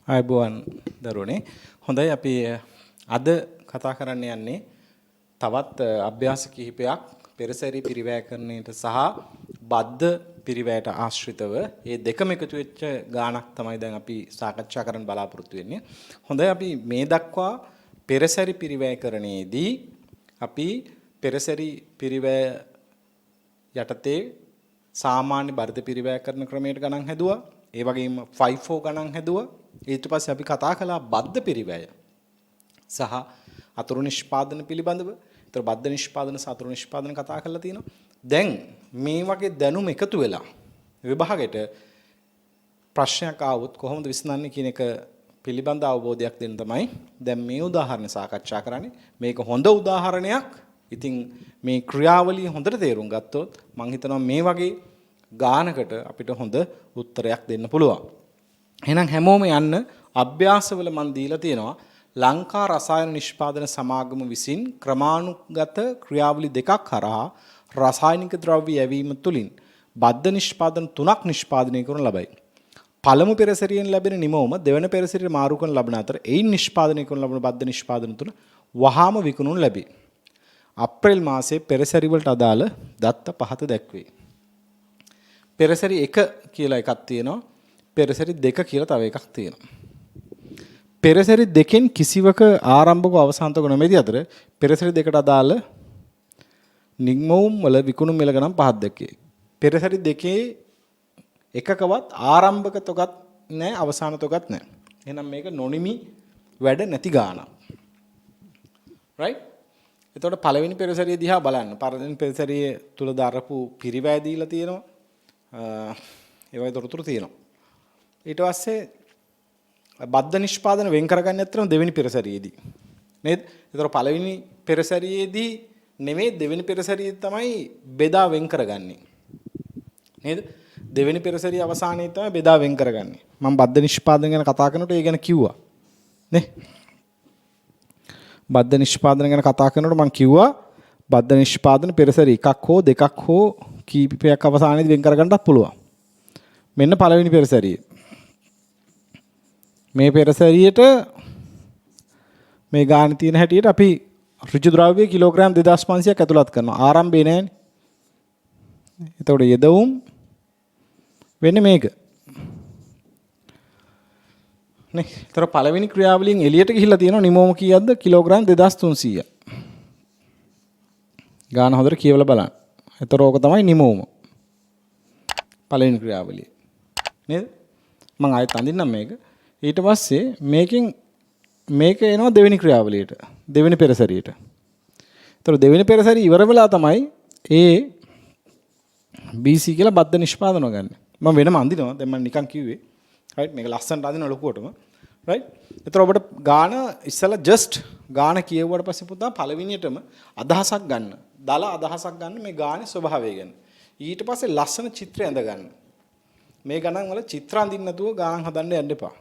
ආයුබෝවන් දරුවනේ. හොඳයි අපි අද කතා කරන්න යන්නේ තවත් අභ්‍යාස කිහිපයක් පෙරසැරි පිරිවැයකරණයට සහ බද්ධ පිරිවැයට ආශ්‍රිතව මේ දෙකම එකතු වෙච්ච ගානක් තමයි දැන් අපි සාකච්ඡා කරන්න බලාපොරොත්තු වෙන්නේ. හොඳයි අපි මේ දක්වා පෙරසැරි පිරිවැයකරණයේදී අපි පෙරසැරි පිරිවැය යටතේ සාමාන්‍ය බද්ධ පිරිවැයකරණ ක්‍රමයට ගණන් හැදුවා. ඒ වගේම 5/4 ගණන් හැදුවා. ඊට පස්සේ අපි කතා කළා බද්ධ පිරිවැය සහ අතුරු නිෂ්පාදන පිළිබඳව. ඒතර බද්ධ නිෂ්පාදන සහ අතුරු නිෂ්පාදන කතා කරලා තියෙනවා. දැන් මේ වගේ දැනුම එකතු වෙලා විභාගයට ප්‍රශ්නයක් ආවොත් කොහොමද විසඳන්නේ කියන එක පිළිබඳ අවබෝධයක් දෙන්න තමයි දැන් මේ උදාහරණ සාකච්ඡා කරන්නේ. මේක හොඳ උදාහරණයක්. ඉතින් මේ ක්‍රියාවලිය හොඳට තේරුම් ගත්තොත් මම හිතනවා මේ වගේ ගානකට අපිට හොඳ උත්තරයක් දෙන්න පුළුවන්. එහෙනම් හැමෝම යන්න අභ්‍යාසවල මන් දීලා තියෙනවා ලංකා රසායන නිෂ්පාදන සමාගම විසින් ක්‍රමානුගත ක්‍රියාවලි දෙකක් හරහා රසායනික ද්‍රව්‍ය යැවීම තුළින් බද්ධ නිෂ්පාදන 3ක් නිෂ්පාදනය කරනු ලබයි. පළමු පෙරසැරියෙන් ලැබෙන නිමවම දෙවන පෙරසැරියට මාරු කරන ලබන අතර එයින් නිෂ්පාදනය කරන ලබන බද්ධ නිෂ්පාදන තුන වහාම විකුණුම් ලැබේ. අප්‍රේල් මාසයේ පෙරසැරි වලට අදාළ දත්ත පහත දැක්වේ. පෙරසැරි 1 කියලා එකක් තියෙනවා. පෙරසැරි 2 කියලා තව එකක් තියෙනවා. පෙරසැරි 2කින් කිසිවක ආරම්භක අවසාන්තක නොමැති අතර පෙරසැරි 2ට අදාළ නිග්මවුම් වල විකුණුම් මිල ගණන් පහක් දැක්වේ. පෙරසැරි 2 එකකවත් ආරම්භක තොගත් නැහැ අවසාන තොගත් නැහැ. එහෙනම් මේක නොනිමි වැඩ නැති ගානක්. right? එතකොට පළවෙනි පෙරසැරිය දිහා බලන්න. පළවෙනි පෙරසැරිය තුල දරපු පිරිවැය දීලා තියෙනවා. ඒ වගේ තොරතුරු තියෙනවා. ඊට පස්සේ බද්ධ නිෂ්පාදන වෙන් කරගන්න ඇත්තම දෙවෙනි පෙරසැරියේදී නේද? ඒතර පළවෙනි පෙරසැරියේදී නෙමෙයි දෙවෙනි පෙරසැරියේ තමයි බෙදා වෙන් කරගන්නේ. නේද? දෙවෙනි පෙරසැරිය අවසානයේ තමයි බෙදා වෙන් කරගන්නේ. මම බද්ධ නිෂ්පාදන ගැන කතා කරනකොට ඒ ගැන කිව්වා. නේ? බද්ධ නිෂ්පාදන ගැන කතා කරනකොට මම කිව්වා බද්ධ නිෂ්පාදන පෙරසැරි එකක් හෝ දෙකක් හෝ කීපයක් අවසානයේදී වෙන් කරගන්නත් පුළුවන්. මෙන්න පළවෙනි පෙරසැරිය. මේ පෙරසැරියට මේ ගාන තියෙන හැටියට අපි ඍජු ද්‍රව්‍ය කිලෝග්‍රෑම් 2500ක් ඇතුළත් කරනවා. ආරම්භේ නැහැනේ. එතකොට යෙදවුම් වෙන්නේ මේක. නේ. ඒතර පළවෙනි ක්‍රියාවලියෙන් එළියට ගිහිල්ලා තියෙනවා නිමෝම කීයක්ද? කිලෝග්‍රෑම් 2300. ගාන හොඳට කියවලා බලන්න. ඒතර ඕක තමයි නිමෝම. පළවෙනි ක්‍රියාවලිය. නේද? මම ආයෙත් අඳින්නම් මේක. ඊට පස්සේ මේක එනවා දෙවෙනි ක්‍රියාවලියට. දෙවෙනි පෙරසැරියට. ඒතර දෙවෙනි පෙරසැරිය ඉවර වෙලා තමයි ඒ BC කියලා බද්ධ නිෂ්පාදන ගන්න. මම වෙනම අඳිනවා. දැන් මම නිකන් කිව්වේ. right මේක ලස්සනට අඳින ලොකුවටම. right. ඒතර ඔබට ගාන ඉස්සලා just ගාන කියවුවට පස්සේ පුතා පළවෙනියටම අදහසක් ගන්න. දල අදහසක් ගන්න මේ ගානේ ස්වභාවය ගැන. ඊට පස්සේ ලස්සන චිත්‍රය ඇඳ ගන්න. මේ ගණන් වල චිත්‍ර අඳින්න නැතුව ගාන හදන්න යන්න එපා.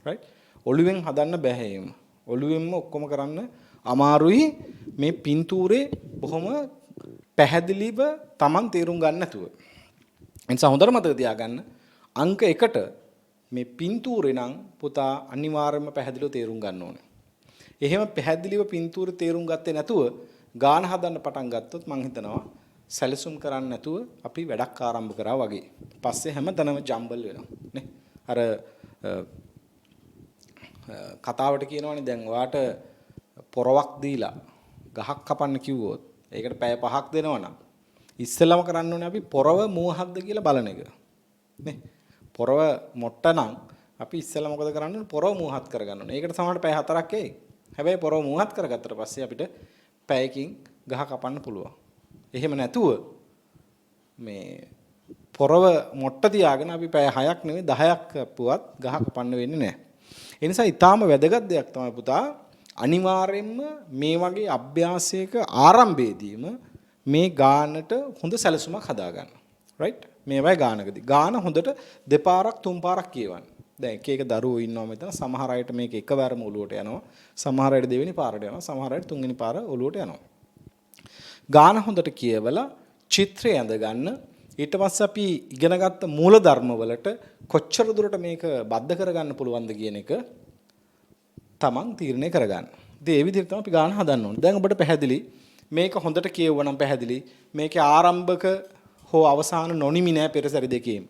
right ඔළුවෙන් හදන්න බෑ එහෙම. ඔළුවෙන්ම ඔක්කොම කරන්න අමාරුයි මේ පින්තූරේ බොහොම පැහැදිලිව Taman තේරුම් ගන්න නැතුව. ඒ නිසා හොඳට මතක තියාගන්න අංක 1ට මේ පින්තූරේ නම් පුතා අනිවාර්යයෙන්ම පැහැදිලිව තේරුම් ගන්න ඕනේ. එහෙම පැහැදිලිව පින්තූරේ තේරුම් ගත්තේ නැතුව ගාන හදන්න පටන් ගත්තොත් මං හිතනවා සැලසුම් කරන්න නැතුව අපි වැඩක් ආරම්භ කරා වගේ. පස්සේ හැමතැනම ජම්බල් වෙනවා නේ. අර කතාවට කියනවනේ දැන් ඔයාට පොරවක් දීලා ගහක් කපන්න කිව්වොත් ඒකට පැය 5ක් දෙනවනම් ඉස්සෙල්ලාම කරන්න ඕනේ අපි පොරව මූහක්ද කියලා බලන එක. නේ? පොරව මොට්ට නම් අපි ඉස්සෙල්ලා මොකද කරන්න ඕනේ? පොරව මූහත් කරගන්න ඕනේ. ඒකට සමහරට පැය 4ක් එයි. හැබැයි පොරව මූහත් කරගත්තට පස්සේ අපිට පැයකින් ගහ කපන්න පුළුවන්. එහෙම නැතුව මේ පොරව මොට්ට තියාගෙන අපි පැය 6ක් නෙවෙයි 10ක් කපුවත් ගහ කපන්න වෙන්නේ නැහැ. ඒ නිසා ඊටාම වැදගත් දෙයක් තමයි පුතා අනිවාර්යයෙන්ම මේ වගේ අභ්‍යාසයක ආරම්භයේදීම මේ ගානට හොඳ සැලසුමක් හදා ගන්න. right මේ වගේ ගානකදී ගාන හොඳට දෙපාරක් තුන් පාරක් කියවන්න. දැන් එක එක දරුවෝ ඉන්නවා මෙතන සමහර අයට මේක එකවරම ඔලුවට යනවා. සමහර අයට දෙවෙනි පාරට යනවා. සමහර අයට තුන්වෙනි පාර ඔලුවට යනවා. ගාන හොඳට කියවලා චිත්‍රය ඇඳ ගන්න. ඊට පස්සේ අපි ඉගෙනගත්ත මූල ධර්ම වලට කොච්චර දුරට මේක බද්ධ කරගන්න පුළුවන්ද කියන එක තමන් තීරණය කරගන්න. ඉතින් ඒ විදිහට තමයි අපි ගාන හදන්න ඕනේ. දැන් ඔබට පැහැදිලි මේක හොඳට කියවුවනම් පැහැදිලි මේකේ ආරම්භක හෝ අවසාන නොනිමි නෑ පෙරසැරි දෙකේම.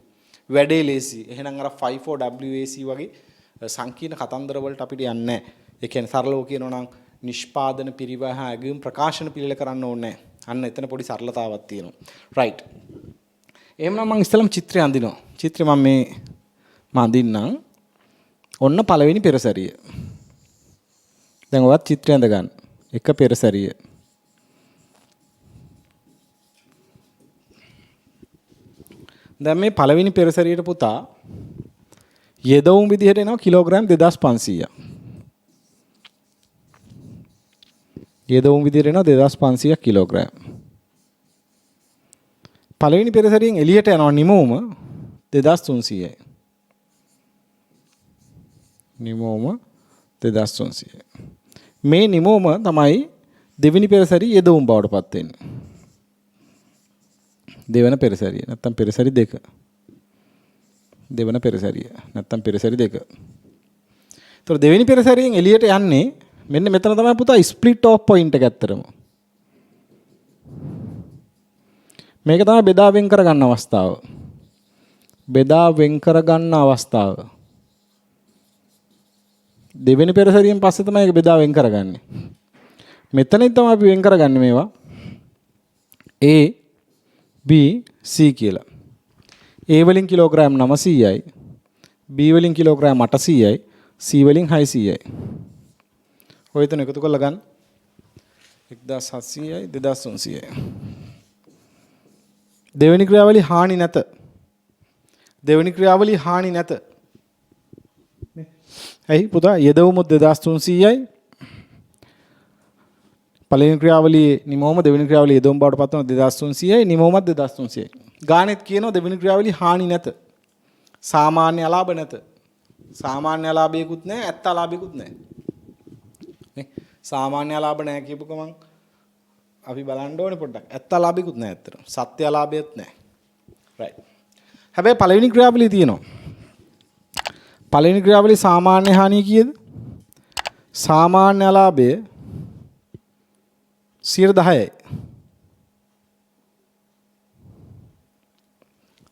වැඩේ ලේසි. එහෙනම් අර 54WAC වගේ සංකීර්ණ කතන්දර වලට අපිට යන්නේ නැහැ. ඒ කියන්නේ සරලව කියනවා නම් නිෂ්පාදන පරිවහන ඇගයුම් ප්‍රකාශන පිළිල කරන්න ඕනේ නැහැ. අන්න එතන පොඩි සරලතාවක් තියෙනවා. රයිට්. එහෙනම් මම ඉස්සෙල්ලාම චිත්‍රය අඳිනවා. චිත්‍රය මම අඳින්නම්. ඔන්න පළවෙනි පෙරසැරිය. දැන් ඔයත් චිත්‍රය අඳ ගන්න. එක පෙරසැරිය. දැන් මේ පළවෙනි පෙරසැරියට පුතා යෙදවුම් විදිහට එනවා කිලෝග්‍රෑම් 2500ක්. යෙදවුම් විදිහට එනවා 2500ක් කිලෝග්‍රෑම්. පළවෙනි පෙරසැරියෙන් එළියට යනවා නිමවුම 2300යි. නිමවුම 2300යි. මේ නිමවුම තමයි දෙවෙනි පෙරසැරිය යෙදවුම් බවට පත් වෙන්නේ. දෙවන පෙරසැරිය නැත්තම් පෙරසැරි දෙක. දෙවන පෙරසැරිය නැත්තම් පෙරසැරි දෙක. ඒතර දෙවෙනි පෙරසැරියෙන් එළියට යන්නේ මෙන්න මෙතන තමයි පුතා ස්ප්ලිට් ඔෆ් පොයින්ට් එක ඇත්තරම. මේක තමයි බෙදා වෙන් කර ගන්න අවස්ථාව. බෙදා වෙන් කර ගන්න අවස්ථාව. දෙවෙනි පෙරසැරියෙන් පස්සේ තමයි ඒක බෙදා වෙන් කරගන්නේ. මෙතනින් තමයි අපි වෙන් කරගන්නේ මේවා. A B C කියලා. A වලින් කිලෝග්‍රෑම් 900යි. B වලින් කිලෝග්‍රෑම් 800යි. C වලින් 600යි. ඔය තුන එකතු කරලා ගන්න. 1700යි 2300යි. දෙවෙනි ක්‍රියාවලිය හානි නැත. දෙවෙනි ක්‍රියාවලිය හානි නැත. ඇයි පුතා යෙදවුම 2300යි. පළවෙනි ක්‍රියාවලියේ නිමවුම දෙවෙනි ක්‍රියාවලියේ යෙදවුම බවට පත් වෙන 2300යි නිමවුමත් 2300යි. ගානෙත් කියනවා දෙවෙනි ක්‍රියාවලිය හානි නැත. සාමාන්‍ය අලාභ නැත. සාමාන්‍ය අලාභයකුත් නැහැ ඇත්ත අලාභයකුත් නැහැ. නේ සාමාන්‍ය අලාභ නැහැ කියපු ගමන් අපි බලන්න ඕනේ පොඩ්ඩක්. ඇත්ත අලාභයකුත් නැහැ ඇත්තට. සත්‍ය අලාභයත් නැහැ. රයිට්. හැබැයි පළවෙනි ක්‍රියාවලිය තියෙනවා. පළවෙනි ක්‍රියාවලිය සාමාන්‍ය හානිය කීයද? සාමාන්‍ය අලාභය 10%යි.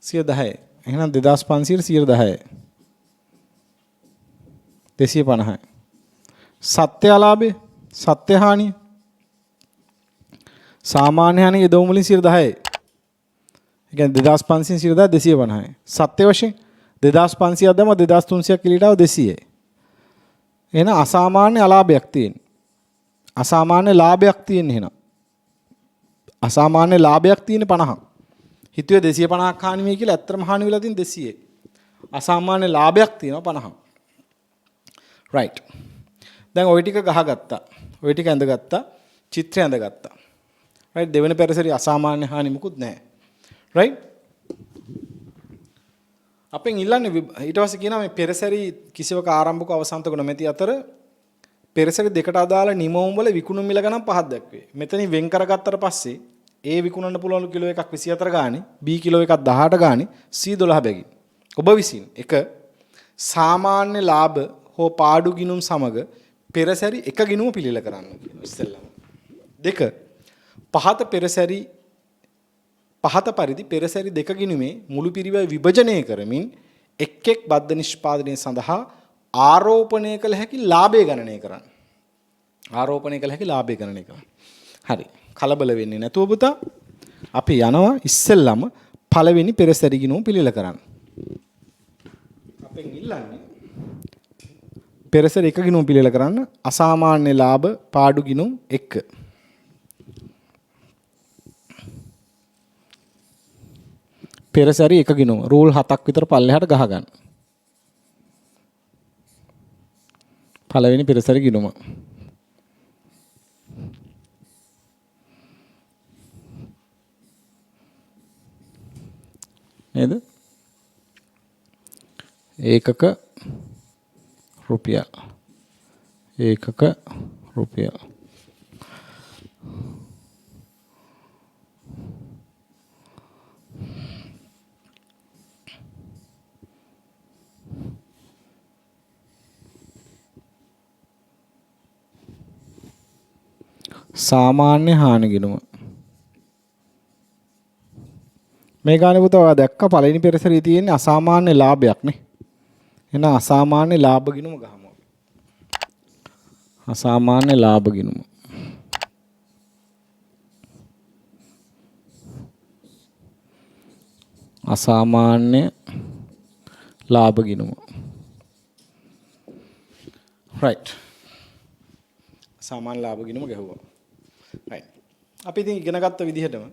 10%යි. එහෙනම් 2500 10%යි. 250යි. සත්‍ය අලාභය සත්‍ය හානිය සාමාන්‍ය හානිය යෙදවුම් වලින් 10%යි. ඒ කියන්නේ 2500 250යි. සත්‍ය වශයෙන් 2500ක් දැම්ම 2300ක් එළියට ආව 200යි. එහෙනම් අසාමාන්‍ය අලාභයක් තියෙන. අසාමාන්‍ය ලාභයක් තියෙන එහෙනම්. අසාමාන්‍ය ලාභයක් තියෙන 50ක්. හිතුවේ 250ක් හානි වෙයි කියලා ඇත්තටම හානි වෙලා තියෙන 200යි. අසාමාන්‍ය ලාභයක් තියෙනවා 50ක්. රයිට්. දැන් ওই ටික ගහගත්තා. ওই ටික ඇඳගත්තා. චිත්‍රය ඇඳගත්තා. රයිට් දෙවෙනි පෙරසැරි අසාමාන්‍ය හානි මුකුත් නැහැ. රයිට්. අපෙන් ඉල්ලන්නේ ඊට පස්සේ කියනවා මේ පෙරසැරි කිසිවක ආරම්භක අවසන්තක නොමැති අතර පෙරසැරි දෙකට අදාළ නිමවුම් වල විකුණුම් මිල ගණන් පහක් දක්වේ. මෙතනින් වෙන් කරගත්තට පස්සේ A විකුණන්න පුළුවන් කිලෝ එකක් 24 ගානේ, B කිලෝ එකක් 18 ගානේ, C 12 බැගින්. ඔබ විසින් එක සාමාන්‍ය ලාභ හෝ පාඩු ගිණුම් සමග පෙරසැරි එක ගිණුම පිළිල කරන්න කියනවා ඉස්සෙල්ලාම. දෙක පහත පරිදි පෙරසැරි දෙක ගිණුමේ මුළු පිරිවැය විභජනය කරමින් එක් එක් බද්ධ නිෂ්පාදනය සඳහා ආරෝපණය කළ හැකි ලාභය ගණනය කරන්න. ආරෝපණය කළ හැකි ලාභය ගණනය කරන්න. හරි. කලබල වෙන්නේ නැතුව පුතා අපි යනවා ඉස්සෙල්ලාම පළවෙනි පෙරසැරි ගිණුම පිළිල කරන්න. අපෙන් ඉල්ලන්නේ පෙරසැරි එක ගිණුම පිළිල කරන්න අසාමාන්‍ය ලාභ පාඩු ගිණුම් 1. පෙරසැරි එක ගිණුම රූල් 7ක් විතර පල්ලෙහාට ගහ ගන්න. පළවෙනි පෙරසැරි ගිණුම. නේද? ඒකක රුපියල්. ඒකක රුපියල්. සාමාන්‍ය හානි ගිණුම. මේ ගානේ පුතා ඔයා දැක්ක පළවෙනි පෙරසරියේ තියෙන අසාමාන්‍ය ලාභයක් නේ. එහෙනම් අසාමාන්‍ය ලාභ ගිණුම ගහමු. අසාමාන්‍ය ලාභ ගිණුම. අසාමාන්‍ය ලාභ ගිණුම. right. සාමාන්‍ය ලාභ ගිණුම ගැහුවා. right. අපි ඉතින් ඉගෙන ගත්ත විදිහටම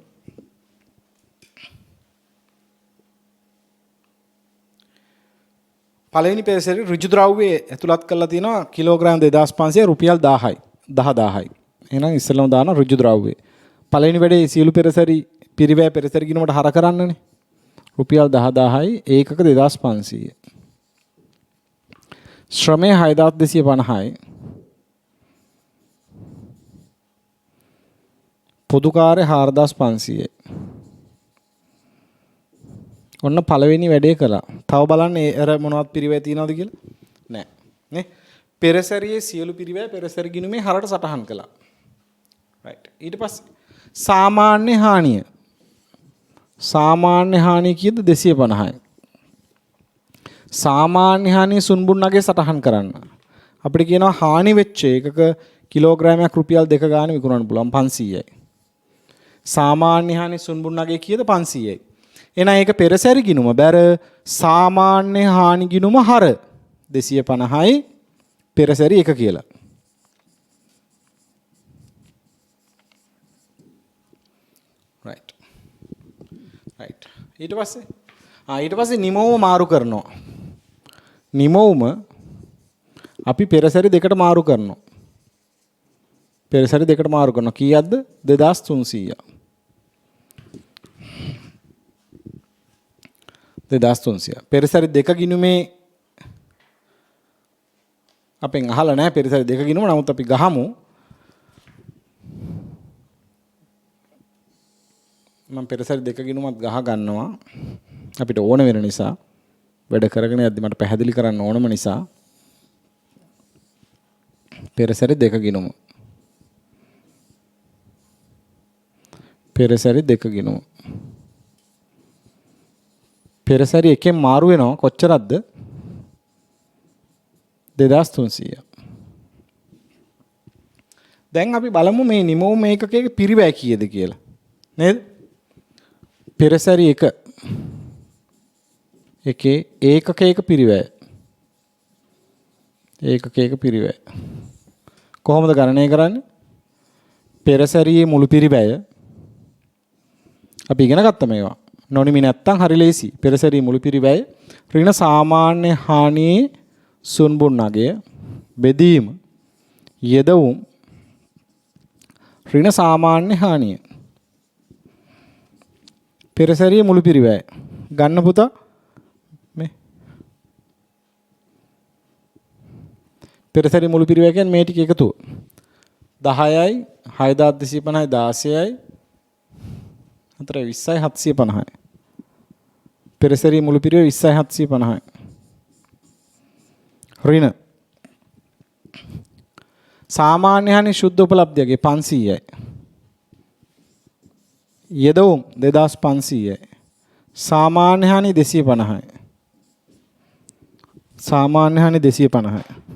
පළවෙනි පෙරසරේ ඍජු ද්‍රව්‍යයේ ඇතුළත් කරලා තියෙනවා කිලෝග්‍රෑම් 2500 රුපියල් 1000යි 10000යි. එහෙනම් ඉස්සෙල්ලාම දාන ඍජු ද්‍රව්‍යය. පළවෙනි වැඩේ සියලු පෙරසරි පිරිවැය පෙරසරි ගිණුමට හර කරන්නනේ. රුපියල් 10000යි ඒකක 2500. ශ්‍රමය 6250යි. පොදු කාර්ය 4500යි. ඔන්න පළවෙනි වැඩේ කළා. තව බලන්න අර මොනවද පිරිවැය තියනවද කියලා? නෑ. නේ? පෙරසරියේ සියලු පිරිවැය පෙරසරි ගිණුමේ හරට සටහන් කළා. right. ඊට පස්සේ සාමාන්‍ය හානිය. සාමාන්‍ය හානිය කීයද 250යි. සාමාන්‍ය හානිය සුන්බුන්නගේ සටහන් කරන්න. අපිට කියනවා හානි වෙච්ච එකක කිලෝග්‍රෑමයක් රුපියල් 2 ගානේ විකුණන්න පුළුවන් 500යි. සාමාන්‍ය හානිය සුන්බුන්නගේ කීයද 500යි. එහෙනම් ඒක පෙරසැරි ගිණුම බැර සාමාන්‍ය හානි ගිණුම හර 250යි පෙරසැරි එක කියලා. right. right. ඊට පස්සේ නිමවුම මාරු කරනවා. නිමවුම අපි පෙරසැරි දෙකට මාරු කරනවා. පෙරසැරි දෙකට මාරු කරනවා. කීයක්ද? 2300. 2300. පෙරසැරි දෙක ගිණුමේ අපෙන් අහලා නැහැ පෙරසැරි දෙක ගිණුම. නමුත් අපි ගහමු. මම පෙරසැරි දෙක ගිණුමත් ගහ ගන්නවා. අපිට ඕන වෙන නිසා වැඩ කරගෙන යද්දි මට පැහැදිලි කරන්න ඕනම නිසා පෙරසැරි දෙක ගිණුම. පෙරසැරි දෙක ගිණුම. පෙරසැරි එකෙන් මාරු වෙනවා කොච්චරක්ද? 2300. දැන් අපි බලමු මේ නිමවුම ඒකකයේ පිරිවැය කීයද කියලා. නේද? පෙරසැරි එකේ ඒකකයක පිරිවැය. ඒකකයක පිරිවැය. කොහොමද ගණනය කරන්නේ? පෙරසැරියේ මුළු පිරිවැය අපි ඉගෙන ගත්ත මේවා. නොනිමි නැත්තම් හරි ලේසි. පෙරසැරියේ මුළු පිරිවැය ඍණ සාමාන්‍ය හානියේ සුන්බුන්නගය බෙදීම යෙදවුම් ඍණ සාමාන්‍ය හානිය. පෙරසැරියේ මුළු පිරිවැය ගන්න පුතා මේ පෙරසැරියේ මුළු පිරිවැය කියන්නේ මේ ටික එකතුව 10යි 6250යි 16යි 4 20යි 750යි. පෙරසැරියේ මුළු පිරිවැය 20යි 750යි. ඍණ සාමාන්‍ය හානි ශුද්ධ උපලබ්ධියගේ 500යි. යෙදවුම් 2500යි. සාමාන්‍ය හානි 250යි. සාමාන්‍ය හානි 250යි.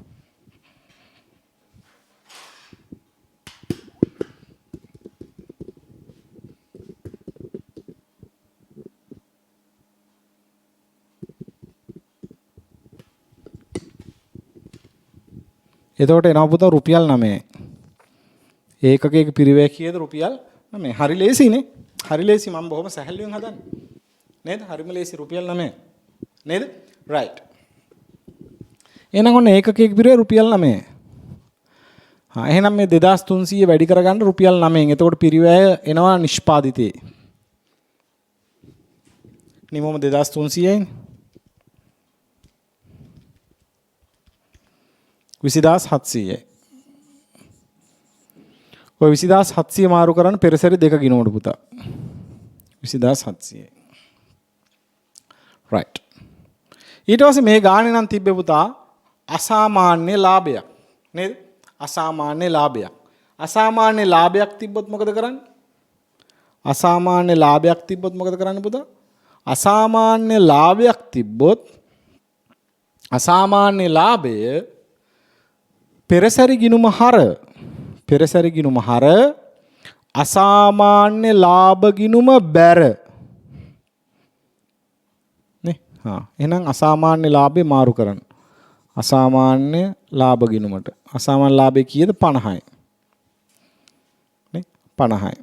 එතකොට එනවා පුතා රුපියල් 9යි. ඒකකයක පිරිවැය කීයද? රුපියල් 9යි. හරි ලේසිනේ. හරි ලේසි. මම බොහොම සැහැල්ලුවෙන් හදන්නේ. නේද? හරිම ලේසි. රුපියල් 9යි. නේද? right. එහෙනම් ඔන්න ඒකකයක පිරිවැය රුපියල් 9යි. එහෙනම් මේ 2300 වැඩි කරගන්න රුපියල් 9න්. එතකොට පිරිවැය එනවා නිෂ්පාදිතේ. නිමෝම 2300යි. 20700යි. ඔය 20700 මාරු කරන්න පෙරසැරි දෙක ගිනවඩ පුතා. 20700යි. right. ඊට පස්සේ මේ ගානේ නම් තිබ්බේ පුතා අසාමාන්‍ය ලාභයක්. නේද? අසාමාන්‍ය ලාභයක්. අසාමාන්‍ය ලාභයක් තිබ්බොත් මොකද කරන්නේ? අසාමාන්‍ය ලාභයක් තිබ්බොත් මොකද කරන්න පුතා? අසාමාන්‍ය ලාභයක් තිබ්බොත් අසාමාන්‍ය ලාභය පෙරසැරි ගිණුම හර අසාමාන්‍ය ලාභ ගිණුම බැර නේ. එහෙනම් අසාමාන්‍ය ලාභේ මාරු කරන්න. අසාමාන්‍ය ලාභ ගිණුමට. අසාමාන්‍ය ලාභේ කීයද? 50යි. නේ 50යි.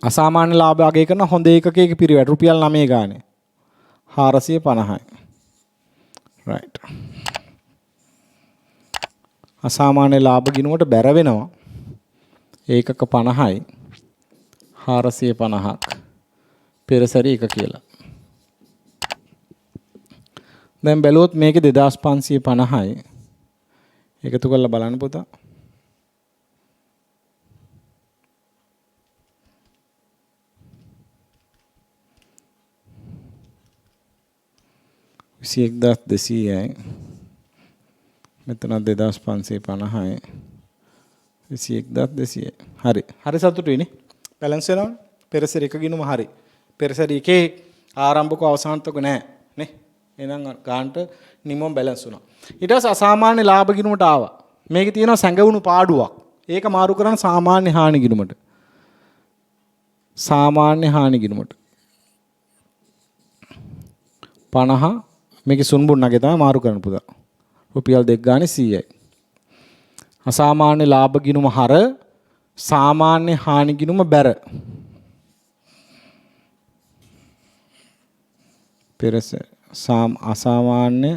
අසාමාන්‍ය ලාභය අගය කරන හොඳ ඒකකයක පිරිවැට රුපියල් 9 ගානේ 450යි. right. අසාමාන්‍ය ලාභ ගිණුමට බැර වෙනවා ඒකක 50යි 450ක් පෙරසැරි එක කියලා. දැන් බැලුවොත් මේකේ 2550යි එකතු කරලා බලන්න පුතා. සියයක් 200යි මෙතන 2550යි 21200යි. හරි. හරි සතුටුයි නේ. බැලන්ස් වෙනවනේ. පෙරසැරි එක ගිණුම හරි. පෙරසැරි එකේ ආරම්භක අවසානතක නැහැ නේ. එහෙනම් ගාන්ට නිමොම් බැලන්ස් වුණා. ඊට පස්සේ අසාමාන්‍ය ලාභ ගිණුමට ආවා. මේකේ තියෙනවා සැඟවුණු පාඩුවක්. ඒක මාරු කරන සාමාන්‍ය හානි ගිණුමට. සාමාන්‍ය හානි ගිණුමට 50 මේකේ සුන්බුන්නගේ තමයි මාරු කරන්න පුතා. රුපියල් 2 ගානේ 100යි. අසාමාන්‍ය ලාභ ගිණුම හර සාමාන්‍ය හානි ගිණුම බැර. අසාමාන්‍ය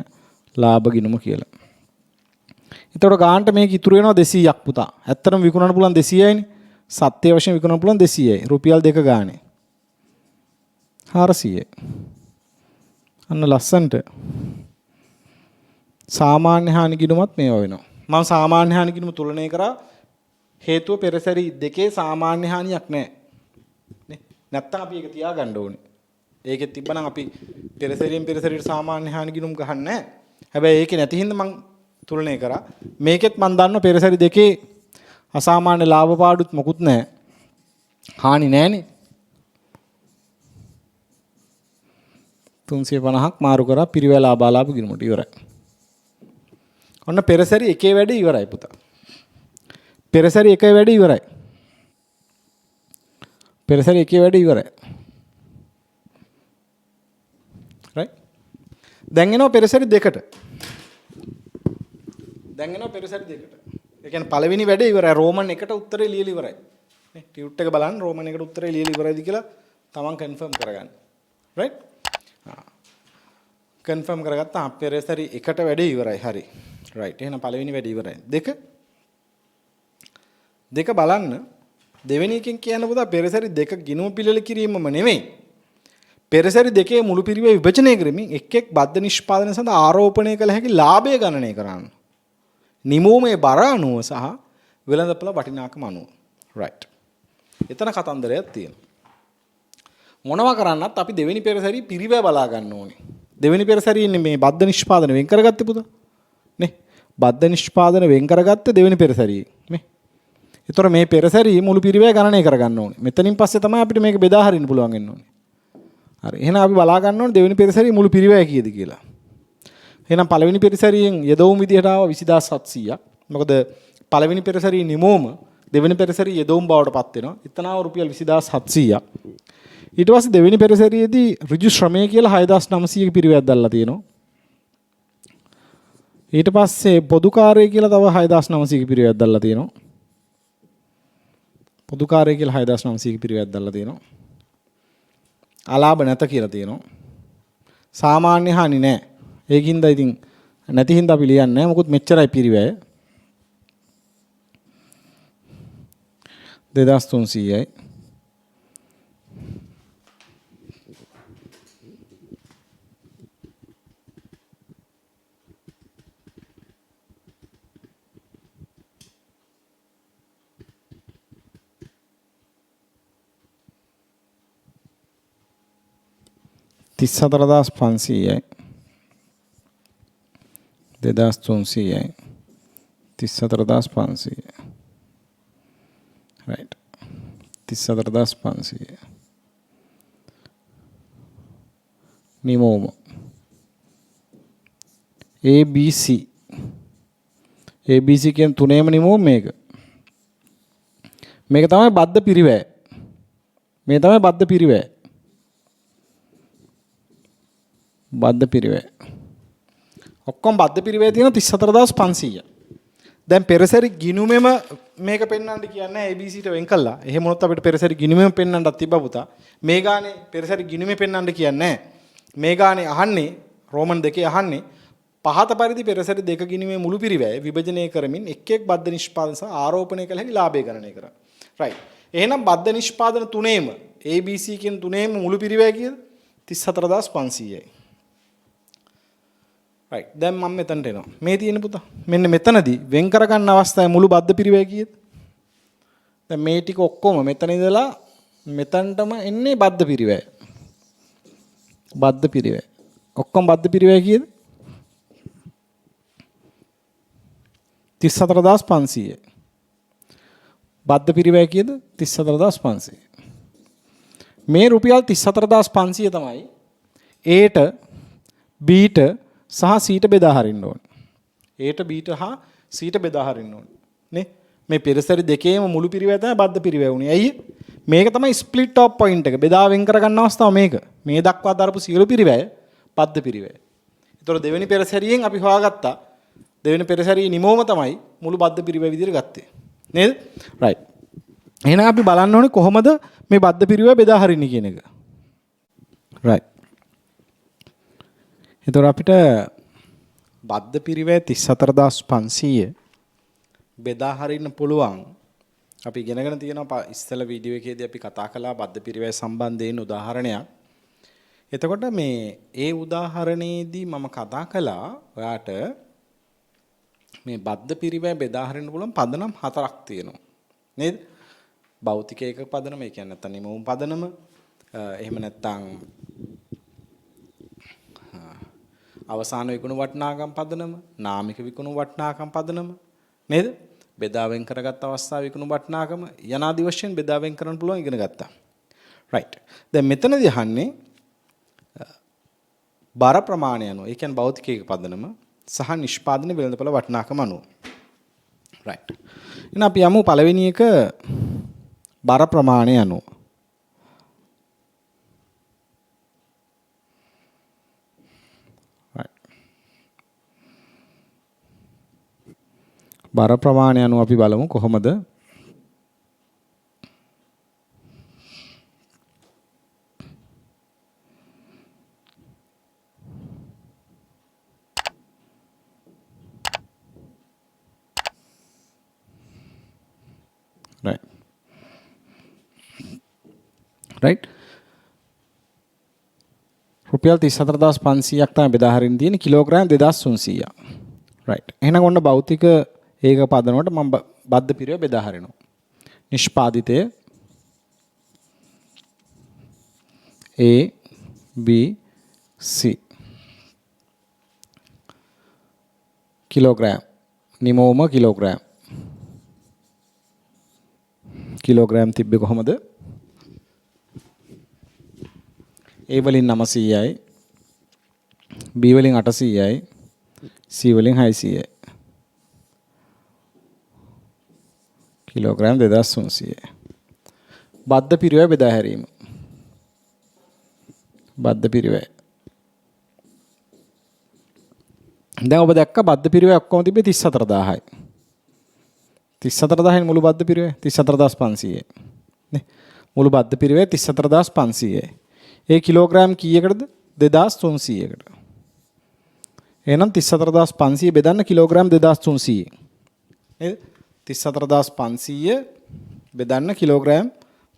ලාභ ගිණුම කියලා. එතකොට ගානට මේක ඉතුරු වෙනවා 200ක් පුතා. ඇත්තටම විකුණන්න පුළුවන් 200යිනේ. සත්‍ය වශයෙන් විකුණන්න පුළුවන් 200යි. රුපියල් 2 ගානේ 400යි. අන්න ලස්සන්ට සාමාන්‍ය හානි ගිණුමත් මේවා වෙනවා. මම සාමාන්‍ය හානි ගිණුම තුලනය කරා හේතුව පෙරසැරි දෙකේ සාමාන්‍ය හානියක් නැහැ. නේ? නැත්තම් අපි ඒක තියාගන්න ඕනේ. ඒකෙත් තිබ්බනම් අපි පෙරසැරියෙන් පෙරසැරියට සාමාන්‍ය හානි ගිණුම් ගහන්නේ නැහැ. හැබැයි ඒකේ නැති හින්දා මම තුලනය කරා. මේකෙත් මම දන්නවා පෙරසැරි දෙකේ අසාමාන්‍ය ලාභ පාඩුත් මොකුත් නැහැ. හානි නැහනේ. 350ක් මාරු කරා පිරිවැය ලාභාලාභ ගිණුමට ඉවරයි. ඔන්න පෙරසැරි එකේ වැඩ ඉවරයි පුතා. පෙරසැරි එකේ වැඩ ඉවරයි. පෙරසැරි එකේ වැඩ ඉවරයි. right? දැන් එනවා පෙරසැරි දෙකට. දැන් එනවා පෙරසැරි දෙකට. ඒ කියන්නේ පළවෙනි වැඩේ ඉවරයි. රෝමන් එකට උත්තරේ ලියලා ඉවරයි. නේ ටියුට් එක බලන්න රෝමන් එකට උත්තරේ ලියලා ඉවරයිද කියලා තමන් කන්ෆර්ම් කරගන්න. right? කන්ෆර්ම් කරගත්තා පෙරසැරි එකට වැඩේ ඉවරයි. හරි. right. එහෙනම් පළවෙනි වැඩේ ඉවරයි. දෙක බලන්න දෙවෙනි එකෙන් කියන්න පුතා පෙරසැරි දෙක ගිණුම පිළිවෙල කිරීමම නෙමෙයි. පෙරසැරි දෙකේ මුළු පිරිවෙය විභජනය කරමින් එක් එක් බද්ධ නිෂ්පාදනය සඳහා ආරෝපණය කළ හැකි ලාභය ගණනය කරන්න. නිමෝමේ බර අනුව සහ වෙළඳපොළ වටිනාකම අනුව. right. එතන කතන්දරයක් තියෙනවා. මොනවා කරන්නත් අපි දෙවෙනි පෙරසැරි පිරිවෙය බලා ගන්න ඕනේ. දෙවෙනි පෙරසැරියේ මේ බද්ධ නිෂ්පාදන වෙන් කරගත්තේ පුතා. නේ? බද්ධ නිෂ්පාදන වෙන් කරගත්තේ දෙවෙනි පෙරසැරියේ. නේ? ඒතර මේ පෙරසැරියේ මුළු පිරිවෙය ගණනය කරගන්න ඕනේ. මෙතනින් පස්සේ තමයි අපිට මේක බෙදා හරින්න පුළුවන් වෙන්න ඕනේ. හරි. එහෙනම් අපි බලා ගන්න ඕනේ දෙවෙනි පෙරසැරියේ මුළු පිරිවෙය කීයද කියලා. එහෙනම් පළවෙනි පෙරසැරියෙන් යෙදවුම් විදිහට ආව 20700ක්. මොකද පළවෙනි පෙරසැරියේ නිමෝම දෙවෙනි පෙරසැරියේ යෙදවුම් බවට පත් වෙනවා. එතන ආව රුපියල් 20700ක්. ඊට පස්සේ දෙවෙනි පෙරසැරියේදී ඍජු ශ්‍රමය කියලා 6900ක පිරිවැයක් දැල්ලා තියෙනවා. ඊට පස්සේ පොදු කාර්යය කියලා තව 6900ක පිරිවැයක් දැල්ලා තියෙනවා. පොදු කාර්යය කියලා 6900ක පිරිවැයක් දැල්ලා තියෙනවා. අලාභ නැත කියලා තියෙනවා. සාමාන්‍ය හානි නැහැ. ඒකින්ද ඉතින් නැති හින්දා අපි ලියන්නේ නැහැ. මොකුත් මෙච්චරයි පිරිවැය. 2300යි. තිස් 4,500යි 2,300යි 34,500යි right 34500 නිමෝම ABC ABC කියන තුනේම නිමෝම මේක තමයි බද්ධ පිරිවැය මේ තමයි බද්ධ පිරිවැය ඔක්කොම බද්ධ පිරිවැය තියෙන 34500 දැන් පෙරසරි ගිණුමෙම මේක පෙන්වන්න කියන්නේ ABC ට වෙන් කළා. එහෙම වුණොත් අපිට පෙරසරි ගිණුමෙම පෙන්වන්නත් තිබ්බා පුතා. මේ ගානේ පෙරසරි ගිණුමෙ පෙන්වන්න කියන්නේ මේ ගානේ අහන්නේ රෝමන් 2 අහන්නේ පහත පරිදි පෙරසරි දෙක ගිණුමේ මුළු පිරිවැය විභජනය කරමින් එක් එක් බද්ධ නිෂ්පාදන සහ ආරෝපණය කළ හැකි ලාභය ගණනය කරා. right. එහෙනම් බද්ධ නිෂ්පාදන තුනේම ABC කියන තුනේම මුළු පිරිවැය කීයද? 34500යි. right. දැන් මම මෙතනට එනවා. මේ තියෙන පුතා. මෙන්න මෙතනදී වෙන් කරගන්න අවස්ථාවේ මුළු බද්ධ පිරිවැය කීයද? දැන් මේ ටික ඔක්කොම මෙතන ඉඳලා මෙතනටම එන්නේ බද්ධ පිරිවැය. බද්ධ පිරිවැය. ඔක්කොම බද්ධ පිරිවැය කීයද? 34500. බද්ධ පිරිවැය කීයද? 34500. මේ රුපියල් 34500 තමයි Aට Bට සහ Cට බෙදා හරින්න ඕනේ. Aට Bට හා Cට බෙදා හරින්න ඕනේ. නේ? මේ පෙරසරි දෙකේම මුළු පිරිවැය තමයි බද්ධ පිරිවැය උනේ. ඇයි? මේක තමයි ස්ප්ලිට් ඔෆ් පොයින්ට් එක. බෙදා වෙන් කරගන්න අවස්ථාව මේක. මේ දක්වා දරපු සියලු පිරිවැය බද්ධ පිරිවැය. ඒතර දෙවෙනි පෙරසරියෙන් අපි හොයාගත්තා. දෙවෙනි පෙරසරියේ නිමෝම තමයි මුළු බද්ධ පිරිවැය විදිහට ගත්තේ. නේද? right. එහෙනම් අපි බලන්න ඕනේ කොහොමද මේ බද්ධ පිරිවැය බෙදා හරින්නේ කියන එක. right. ඒතර අපිට බද්ධ පිරිවැය 34500 බෙදා හරින්න පුළුවන්. අපි ඉගෙනගෙන තියෙනවා ඉස්සෙල්ලා වීඩියෝ එකේදී අපි කතා කළා බද්ධ පිරිවැය සම්බන්ධයෙන් උදාහරණයක්. එතකොට මේ ඒ උදාහරණයේදී මම කතා කළා ඔයාට මේ බද්ධ පිරිවැය බෙදා හරින්න පුළුවන් පදනම් 4ක් තියෙනවා. නේද? භෞතික ඒක පදනම, ඒ කියන්නේ නැත්නම් නිමවුම් පදනම, එහෙම නැත්නම් අවසාන විකුණු වටිනාකම් පදනම, නාමික විකුණු වටිනාකම් පදනම, නේද? බෙදාවෙන් කරගත් අවස්ථාවේ විකුණු වටිනාකම යනාදී වශයෙන් බෙදාවෙන් කරන්න පුළුවන් ඉගෙන ගත්තා. right. දැන් මෙතනදී අහන්නේ බර ප්‍රමාණය අනුව, ඒ කියන්නේ භෞතික ඒක පදනම සහ නිෂ්පාදන වෙළඳපොළ වටිනාකම අනුව. right. එහෙනම් අපි යමු පළවෙනි එක බර ප්‍රමාණය අනුව. බර ප්‍රමාණය අනුව අපි බලමු කොහොමද right රුපියල් 34500ක් තමයි බෙදා හරින්න තියෙන්නේ කිලෝග්‍රෑම් 2300ක් right එහෙනම් ඔන්න භෞතික ඒක පදනකට මම බද්ධ පිරිවැය බෙදා හරිනවා නිෂ්පාදිතය A B C කිලෝග්‍රෑම් නිමෝම කිලෝග්‍රෑම් තිබ්බේ කොහමද A වලින් 900යි B වලින් 800යි C වලින් 600යි කිලෝග්‍රෑම් 2300යි බද්ධ පිරිවැය බෙදා හැරීම බද්ධ පිරිවැය දැන් ඔබ දැක්ක බද්ධ පිරිවැය ඔක්කොම තිබ්බේ 34000යි 34000යි මුළු බද්ධ පිරිවැය 34500යි නේ මුළු බද්ධ පිරිවැය 34500යි ඒ කිලෝග්‍රෑම් කීයකටද 2300කට එහෙනම් 34500 බෙදන්න කිලෝග්‍රෑම් 2300 නේද 34500 බෙදන්න කිලෝග්‍රෑම්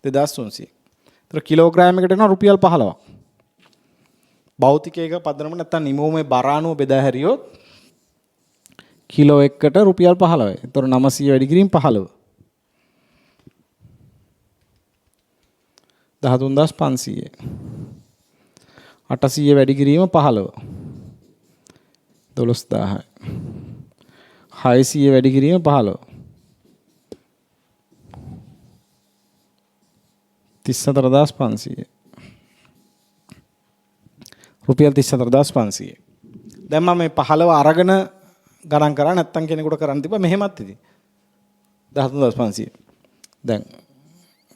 2300 ඒතර කිලෝග්‍රෑම් එකට එනවා රුපියල් 15ක් භෞතික ඒක පදනම නැත්තම් නිමෝමේ බර අනුව බෙදා හැරියොත් කිලෝ එකකට රුපියල් 15යි ඒතර 900 වැඩි කිරීම 15 13500 800 වැඩි කිරීම 15 12000යි 600 වැඩි කිරීම 15 34500 රුපියල් 34500. දැන් මම මේ 15 අරගෙන ගණන් කරා නැත්තම් කෙනෙකුට කරන්න තිබ්බා මෙහෙමත් ඉතින් 13500. දැන්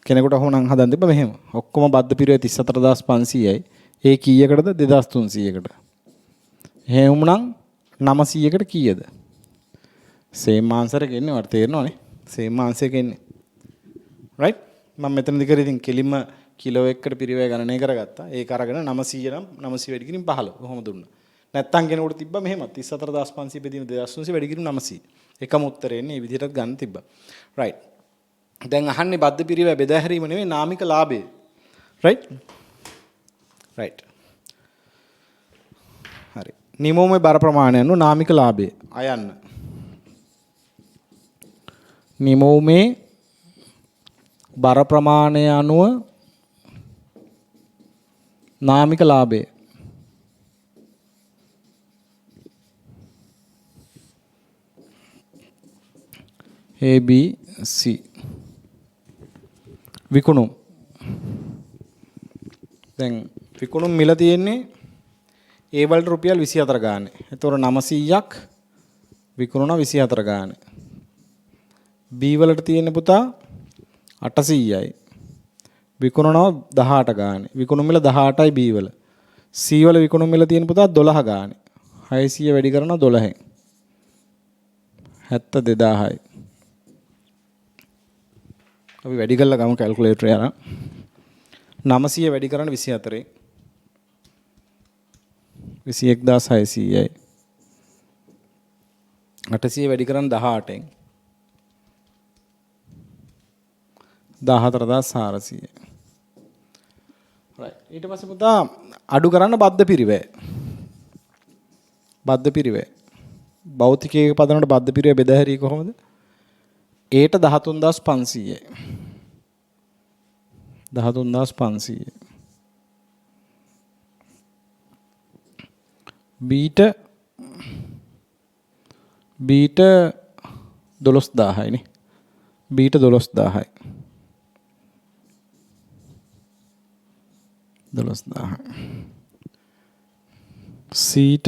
කෙනෙකුට හොනම් හදන්න තිබ්බා මෙහෙම. ඔක්කොම බද්ධ පිරුවේ 34500යි. ඒ කීයකටද 2300කට. එහෙනම් 900කට කීයද? සේම් ආන්සර් එක එන්නේ වට තේරෙනවනේ. සේම් ආන්සර් එක එන්නේ. රයිට්? මම මෙතනදි කරේ ඉතින් කෙලින්ම කිලෝ එකකට පිරිවැය ගණනය කරගත්තා. ඒක අරගෙන 900 නම් 900 වැඩි කිරීම 15 කොහොම දුන්නා. නැත්තම් කෙනෙකුට තිබ්බා මෙහෙමත් 34500 බෙදීම 2300 වැඩි කිරීම 900. එකම උත්තරේ එන්නේ මේ විදිහටත් ගන්න තිබ්බා. රයිට්. දැන් අහන්නේ බද්ධ පිරිවැය බෙදා හැරීම නෙවෙයි නාමික ලාභය. රයිට්? රයිට්. හරි. නිමෝමේ බර ප්‍රමාණය අනුව නාමික ලාභය අයන්න. නිමෝමේ බර ප්‍රමාණය අනුව නාමික ලාභය ABC විකුණුම්. දැන් විකුණුම් මිල තියෙන්නේ A වලට රුපියල් 24 ගානේ. එතකොට 900ක් විකුණුණා 24 ගානේ. B වලට තියෙන පුතා 800යි. විකුණනවා 18 ගානේ. විකුණුම් මිල 18යි B වල. C වල විකුණුම් මිල තියෙන පුතා 12 ගානේ. 600 වැඩි කරනවා 12න්. 72000යි. අපි වැඩි කරලා ගමු කැල්කියුලේටර් යන 900 වැඩි කරන්න 24න් 21600යි 800 වැඩි කරන්න 18න් 14400යි. right ඊට පස්සේ පුතා අඩු කරන්න බද්ධ පිරිවැය. බද්ධ පිරිවැය භෞතිකයේ පදනකට බද්ධ පිරිවැය බෙදා හැරී කොහොමද? ඒට 13500යි 13500යි බීට 12000යි නේ. බීට 12000යි 12000යි සීට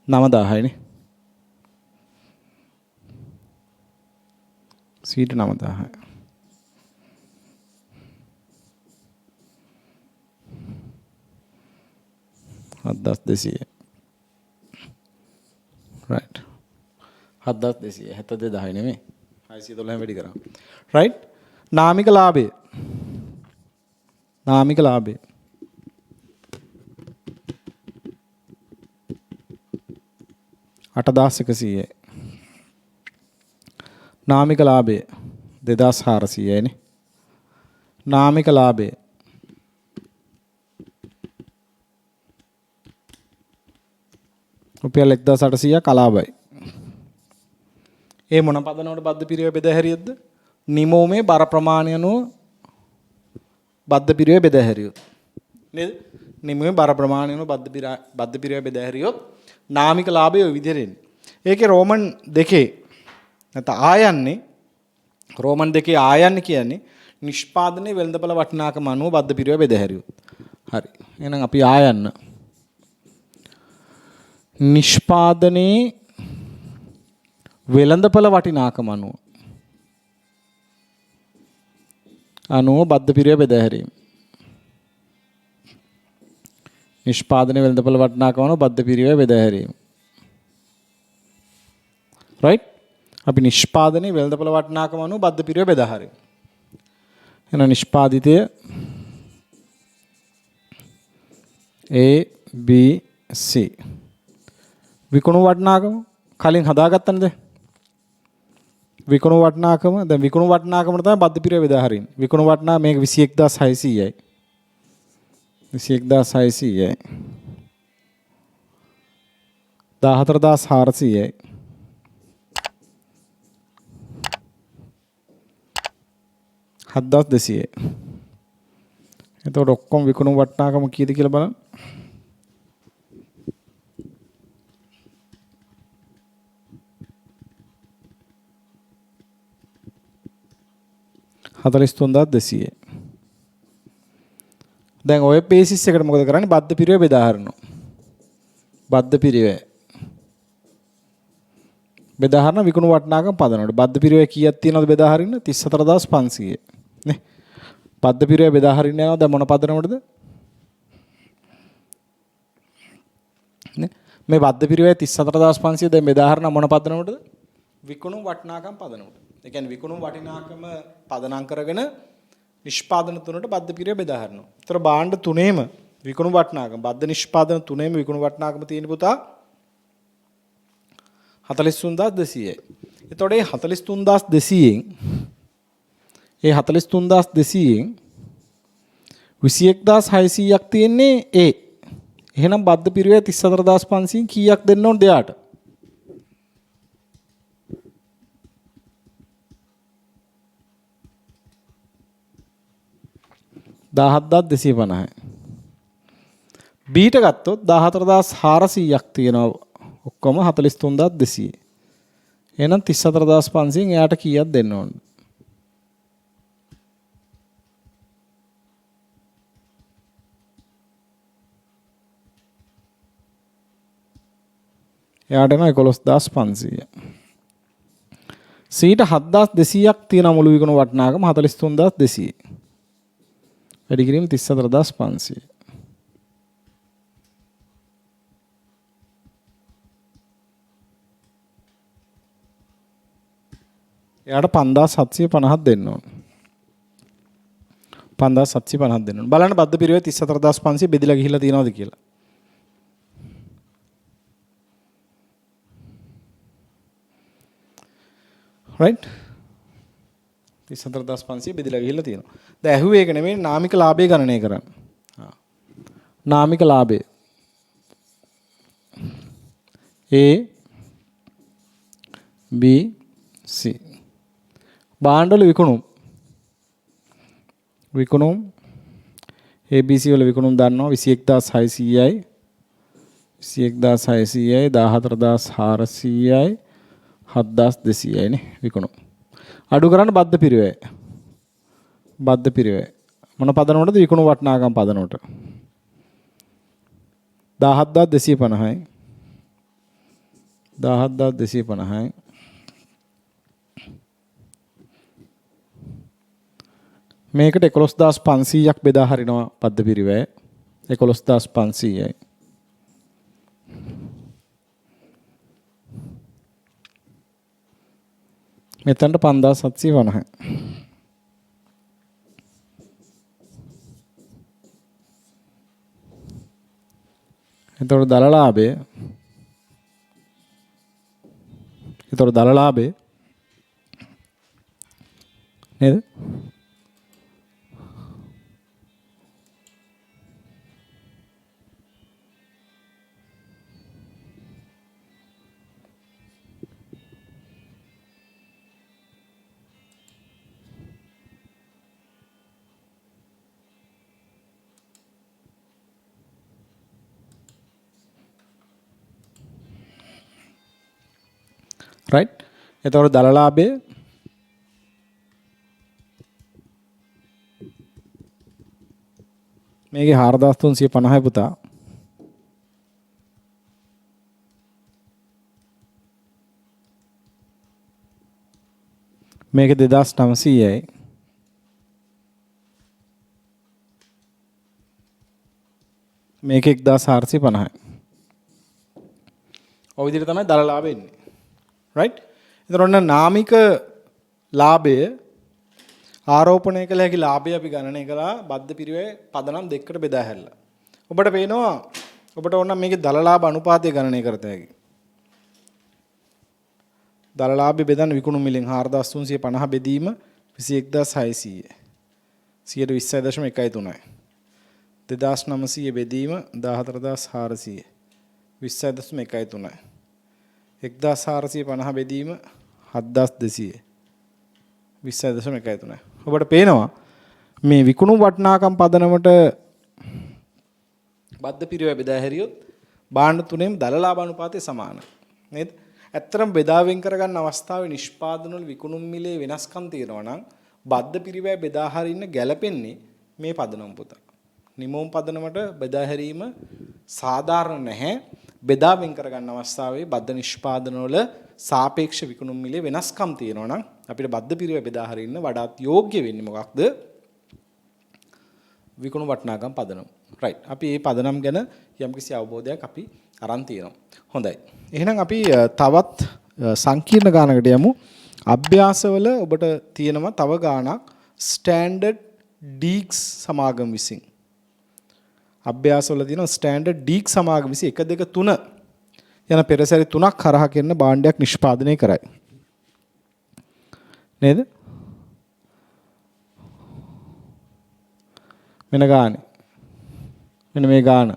9000යි නේ. සීට 9000යි. හත්දස් 200. right 7200 72,000 නෙමෙයි 612 වැඩි කරා. right නාමික ලාභය. නාමික ලාභය අටදාස් 100යි. නාමික ලාභය 2400යි නේ. නාමික ලාභය රුපියල් 1800ක් අලාභයි. ඒ මොන පදනකට බද්ධ පිරිවෙ බෙදා හැරියොත්ද? නිමෝමේ බර ප්‍රමාණය අනුව බද්ධ පිරිවෙ බෙදා හැරියොත්. නේද? නිමෝමේ බර ප්‍රමාණය අනුව බද්ධ පිරිවෙ බෙදා හැරියොත් නාමික ලාභය ඔය විදිහට එන්නේ. ඒකේ රෝමන් 2 නැත්නම් ආයන්නේ රෝමන් 2 ආයන්නේ කියන්නේ නිෂ්පාදනයේ වෙළඳපොළ වටිනාකම අනුව බද්ධ පිරිවෙ බෙදා හැරියොත්. හරි. එහෙනම් අපි ආයන්න නිෂ්පාදනයේ වෙළඳපොළ වටිනාකම අනුව බද්ධ පිරිවෙ බෙදා හැරීම. නිෂ්පාදනයේ වෙළඳපොළ වටිනාකම අනුව බද්ධ පිරිවෙ බෙදා හැරීම. right අපි නිෂ්පාදනයේ වෙළඳපොළ වටිනාකම අනුව බද්ධ පිරිවෙ බෙදා හැරීම. එහෙනම් නිෂ්පාදිතය A B C විකුණු වටිනාකම කලින් හදාගත්තනද? විකුණු වටිනාකම දැන් විකුණු වටිනාකමට තමයි බද්ධ පිරිවෙ බෙදා හරින්නේ. විකුණු වටිනාකම මේක 21600යි. 21600යි. 14400යි. 7200යි. එතකොට ඔක්කොම විකුණු වටිනාකම කීයද කියලා බලන්න. 43200. දැන් ඔය බේසිස් එකට මොකද කරන්නේ? බද්ධ පිරිවෙ බෙදා හරිනවා. බද්ධ පිරිවෙ බෙදා හරින විකුණු වටිනාකම පදනකොට බද්ධ පිරිවෙ කීයක් තියෙනවද බෙදා හරින්න? 34500 නේ. බද්ධ පිරිවෙ බෙදා හරින්න යනවා දැන් මොන පදනකොටද? නේ. මේ බද්ධ පිරිවෙ 34500 දැන් බෙදා හරින මොන පදනකොටද? විකුණු වටිනාකම පදනකොට. ඒ කියන්නේ විකුණු වටිනාකම පදනම් කරගෙන නිෂ්පාදන තුනට බද්ධ පිරිවෙ බෙදා හරිනවා. ඒතර භාණ්ඩ තුනේම විකුණු වටිනාකම බද්ධ නිෂ්පාදන තුනේම විකුණු වටිනාකම තියෙන පුතා 43200යි. එතකොට මේ 43200න් ඒ 43200න් 21600ක් තියෙන්නේ ඒ. එහෙනම් බද්ධ පිරිවෙ 34500න් කීයක් දෙන්න ඕනද එයාට? 17250යි. බීට ගත්තොත් 14400ක් තියෙනවා ඔක්කොම 43200. එහෙනම් 34500න් එයාට කීයක් දෙන්න ඕනද? එයාට එනවා 11500. සීට 7200ක් තියෙන මුළු විකුණු වටිනාකම 43200. වැඩි කිරීම 34500. එයාට 5750ක් දෙන්න ඕන. 5750ක් දෙන්න ඕන. බලන්න බද්ධ පිරිවෙ 34500 බෙදලා ගිහිල්ලා තියනවද කියලා. right 34500 බෙදලා ගිහිල්ලා තියෙනවා. දැන් ඇහුවේ ඒක නෙමෙයි නාමික ලාභය ගණනය කරන්න. නාමික ලාභය A B C භාණ්ඩවල විකුණුම් ABC වල විකුණුම් දන්නවා 21600යි 21600යි 14400යි 7200යි නේ විකුණුම්. අඩු කරන්න බද්ධ පිරිවෙ. බද්ධ පිරිවෙ මොන පදනකොටද? විකුණු වටිනාකම් පදනකොට. 17250යි 17250යි මේකට 11500ක් බෙදා හරිනවා බද්ධ පිරිවෙ. 11500යි. මෙතනට 5750. එතකොට දල ලාභය නේද? right එතකොට දල ලාභය මේකේ 4350යි පුතා. මේකේ 2900යි. මේකේ 1450යි. ඔය විදිහට තමයි දල ලාභය එන්නේ. right එතකොට නාමික ලාභය ආරෝපණය කළ හැකි ලාභය අපි ගණනය කළා බද්ධ පිරිවෙ පදනම් දෙකකට බෙදා හැරලා. ඔබට පේනවා ඔබට ඕන නම් මේකේ දල ලාභ අනුපාතය ගණනය කරත හැකියි. දල ලාභය බෙදන්න විකුණු මිලෙන් 4350 බෙදීම 21600. 120.13යි. 2900 බෙදීම 14400. 20.13යි. 1450 බෙදීම 7200. 20.13යි. ඔබට පේනවා මේ විකුණු වටිනාකම් පදනමට බද්ධ පිරිවෙ බෙදා හැරියොත් භාණ්ඩ තුනේම දල ලාභ අනුපාතය සමානයි. නේද? ඇත්තටම බෙදා වෙන් කරගන්න අවස්ථාවේ නිෂ්පාදන වල විකුණුම් මිලේ වෙනස්කම් තියෙනවා නම් බද්ධ පිරිවැය බෙදා හරින්න ගැළපෙන්නේ මේ පදනම පුතා. නිමෝම් පදනමට බෙදා හැරීම සාධාරණ නැහැ. බෙදා වෙන් කර ගන්න අවස්ථාවේ බද්ධ නිෂ්පාදන වල සාපේක්ෂ විකුණුම් මිලේ වෙනස්කම් තියෙනවා නම් අපිට බද්ධ පිරිවැය බෙදා හරින්න වඩාත් යෝග්‍ය වෙන්නේ මොකක්ද? විකුණු වටිනාකම් පදනම. රයිට්. අපි මේ පදනම් ගැන යම්කිසි අවබෝධයක් අපි අරන් තියෙනවා. හොඳයි. එහෙනම් අපි තවත් සංකීර්ණ ගානකට යමු. අභ්‍යාසවල ඔබට තියෙනවා තව ගානක් ස්ටෑන්ඩඩ් ඩීක්ස් සමාගම විසින්. අභ්‍යාසවල තියෙනවා ස්ටෑන්ඩඩ් ඩීක්ස් සමාගම විසින් 1 2 3 යන පෙරසැරි 3ක් හරහා කරන භාණ්ඩයක් නිෂ්පාදනය කරයි. නේද? මෙන්න ගානේ. මෙන්න මේ ගාන.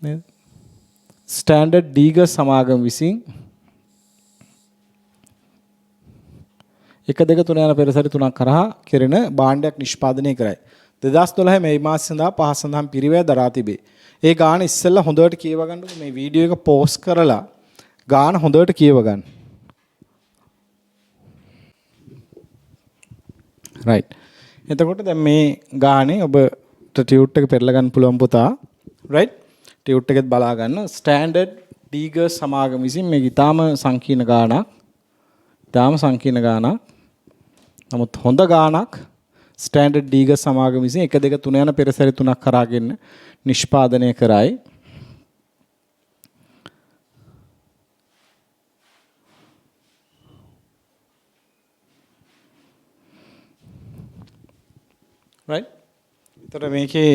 නේද? ස්ටෑන්ඩඩ් ඩීගස් සමාගම විසින් 1 2 3 යන පෙරසැරි 3ක් කරහා කෙරෙන භාණ්ඩයක් නිෂ්පාදනය කරයි. 2012 මේ මාස සඳහා පහ සඳහන් පිරිවැය දරා තිබේ. ඒ ගාන ඉස්සෙල්ලා හොඳට කියව ගන්නකො මේ වීඩියෝ එක පෝස්ට් කරලා ගාන හොඳට කියව ගන්න. රයිට්. එතකොට දැන් මේ ගානේ ඔබට ටියුට් එක පෙරලා ගන්න පුළුවන් පුතා. රයිට්. ටියුට් එකෙත් බලා ගන්න. ස්ටෑන්ඩඩ් ඩීගස් සමාගම විසින් මේක ඊටාම සංකීර්ණ ගානක්. ඊටාම සංකීර්ණ ගානක්. නමුත් හොඳ ගානක් ස්ටෑන්ඩඩ් ඩීගස් සමාගම විසින් 1 2 3 යන පෙරසැරි 3ක් කරාගෙන නිෂ්පාදනය කරයි. right? ඒතර මේකේ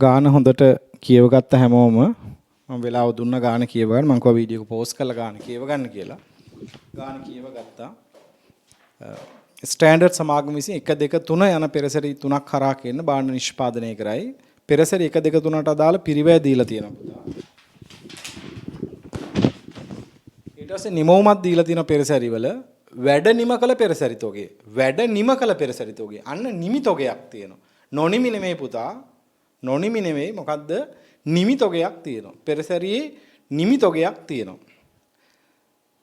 ගාන හොඳට කියවගත්ත හැමෝම මම වෙලාව දුන්න ගාන කියව ගන්න මම කිව්වා වීඩියෝ එක පෝස්ට් කරලා ගාන කියව ගන්න කියලා. ගාන කියවගත්තා. ස්ටෑන්ඩඩ් සමාගම විසින් 1 2 3 යන පෙරසැරි 3ක් කරා කියන භාණ්ඩ නිෂ්පාදනය කරයි. පෙරසැරි 1 2 3ට අදාළ පිරිවැය දීලා තියෙනවා පුතා. ඊට පස්සේ නිමවුමක් දීලා තියෙන පෙරසැරි වල වැඩ නිම කළ පෙරසැරි තොගේ. වැඩ නිම කළ පෙරසැරි තොගේ. අන්න නිමි තොගයක් තියෙනවා. නොනිමි නෙමෙයි පුතා. නොනිමි නෙමෙයි මොකද්ද? නිමි තොගයක් තියෙනවා. පෙරසැරියේ නිමි තොගයක් තියෙනවා.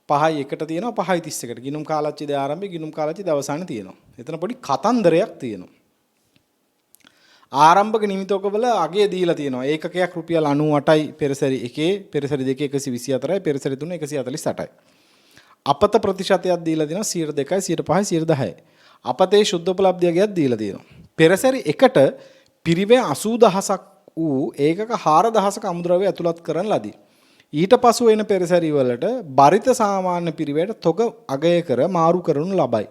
5යි 1ට තියෙනවා 5යි 31ට. ගිණුම් කාලච්චිද ආරම්භය ගිණුම් කාලච්චිද අවසානයේ තියෙනවා. එතන පොඩි කතන්දරයක් තියෙනවා. ආරම්භක නිමි තොගවල අගය දීලා තියෙනවා. ඒකකයක් රුපියල් 98යි පෙරසැරි 1, පෙරසැරි 2 124යි, පෙරසැරි 3 148යි. අපත ප්‍රතිශතයක් දීලා තියෙනවා 2%යි 5%යි 10%යි. අපතේ ශුද්ධ උපලබ්ධියයක් දීලා තියෙනවා. පෙරසැරි 1ට පිරිවැය 80000ක් වූ ඒකක 4000ක අමුද්‍රව්‍ය ඇතුළත් කරන ලදී. ඊට පසු එන පෙරසැරි වලට බරිත සාමාන්‍ය පිරිවැයට තොග අගය කර මාරු කරනු ලබයි.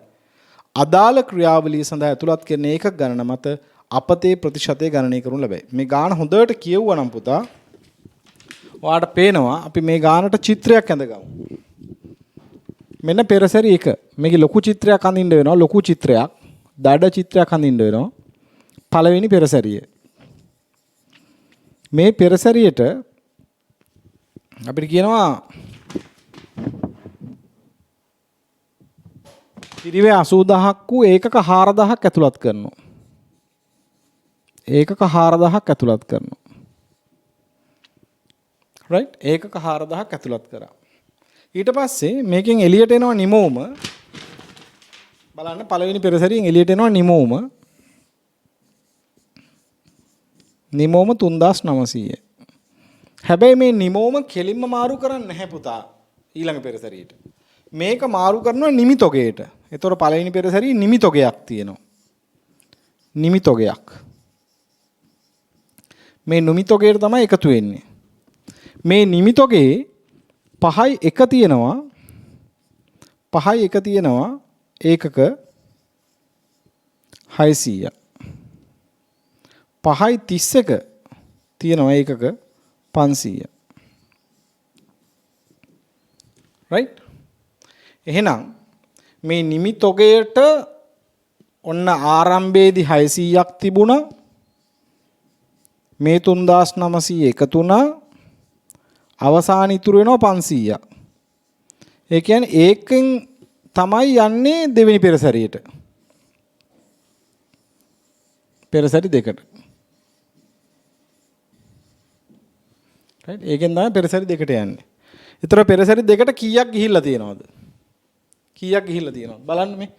අදාළ ක්‍රියාවලිය සඳහා ඇතුළත් කරන ඒකක ගණන මත අපතේ ප්‍රතිශතය ගණනය කරනු ලබයි. මේ ගාන හොඳට කියවුවා නම් පුතා ඔයාලට පේනවා අපි මේ ගානට චිත්‍රයක් ඇඳගමු. මෙන්න පෙරසැරි 1. මේකේ ලොකු චිත්‍රයක් අඳින්න වෙනවා. ලොකු චිත්‍රයක්. දඩ චිත්‍රයක් අඳින්න වෙනවා. පළවෙනි පෙරසැරිය. මේ පෙරසැරියට අපිට කියනවා පිරිවැය 80000ක් වූ ඒකක 4000ක් ඇතුළත් කරනවා. ඒකක 4000ක් ඇතුළත් කරනවා. right? ඒකක 4000ක් ඇතුළත් කරා. ඊට පස්සේ මේකෙන් එළියට එනවා නිමෝම. බලන්න පළවෙනි පෙරසැරියෙන් එළියට එනවා නිමෝම. නිමෝම 3900. හැබැයි මේ නිමෝම කෙලින්ම මාරු කරන්නේ නැහැ පුතා ඊළඟ පෙරසැරියට. මේක මාරු කරනවා නිමි තොගයට. ඒතකොට පළවෙනි පෙරසැරියේ නිමි තොගයක් තියෙනවා. නිමි තොගයක්. මේ නිමි තොගයට තමයි එකතු වෙන්නේ. මේ නිමි තොගේ 5යි 1 තියෙනවා. 5යි 1 තියෙනවා ඒකක 600. 5යි 31 තියෙනවා ඒකක 500. right? එහෙනම් මේ නිමි තොගයට ඔන්න ආරම්භයේදී 600ක් තිබුණා. මේ 3900 එකතු වුණා. අවසාන ඉතුරු වෙනවා 500ක්. ඒ කියන්නේ ඒකෙන් තමයි යන්නේ දෙවෙනි පෙරසැරියට. පෙරසැරි දෙකට. right? ඒකෙන් තමයි පෙරසැරි දෙකට යන්නේ. ඒතර පෙරසැරි දෙකට කීයක් ගිහිල්ලා තියෙනවද? කීයක් ගිහිල්ලා තියෙනවද? බලන්න මේ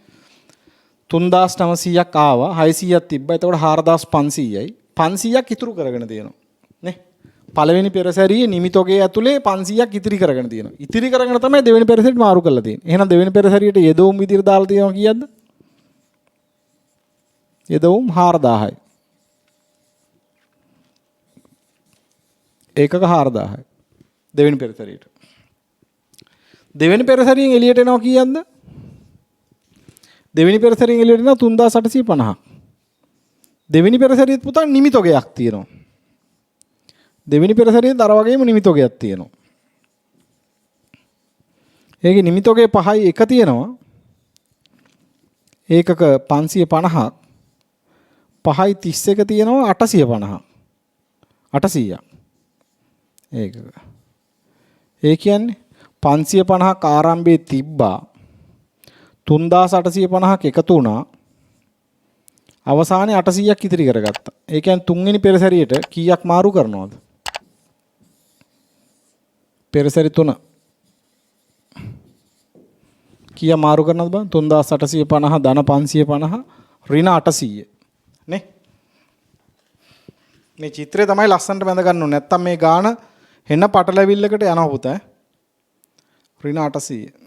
3900ක් ආවා 600ක් තිබ්බා. එතකොට 4500යි. 500ක් ඉතුරු කරගෙන තියෙනවා. නේ? පළවෙනි පෙරසැරියේ නිමිතෝගේ ඇතුලේ 500ක් ඉතිරි කරගෙන තියෙනවා. ඉතිරි කරගෙන තමයි දෙවෙනි පෙරසැරියට මාරු කරලා තියෙන්නේ. එහෙනම් දෙවෙනි පෙරසැරියට යෙදවුම් විදියට දාලා තියෙනවා කීයක්ද? යෙදවුම් 4000යි. ඒකක 4000යි. දෙවෙනි පෙරසැරියට. දෙවෙනි පෙරසැරියෙන් එළියට එනවා කීයක්ද? දෙවෙනි පෙරසැරියෙන් එළියට එනවා 3850ක්. දෙවෙනි පෙරසැරියෙත් පුතා නිමිතෝගයක් තියෙනවා. දෙවෙනි පෙරසැරියෙත් අර වගේම නිමිතෝගයක් තියෙනවා. ඒකේ නිමිතෝගේ 5යි එක තියෙනවා. ඒකක 550ක්. 5යි 31 තියෙනවා 850ක්. 800ක්. ඒකක. ඒ කියන්නේ 550ක් ආරම්භයේ තිබ්බා 3850ක් එකතු වුණා අවසානයේ 800ක් ඉතිරි කරගත්තා. ඒ කියන්නේ තුන්වෙනි පෙරසැරියට කීයක් මාරු කරනවද? පෙරසැරි 3 කීය මාරු කරනවද බලන්න 3850 ධන 550 ඍණ 800 නේ මේ චිත්‍රය තමයි ලස්සනට බැඳ ගන්න ඕනේ. නැත්තම් මේ ගාන හෙන පටලැවිල්ලකට යනවා පුතා. ඍණ 800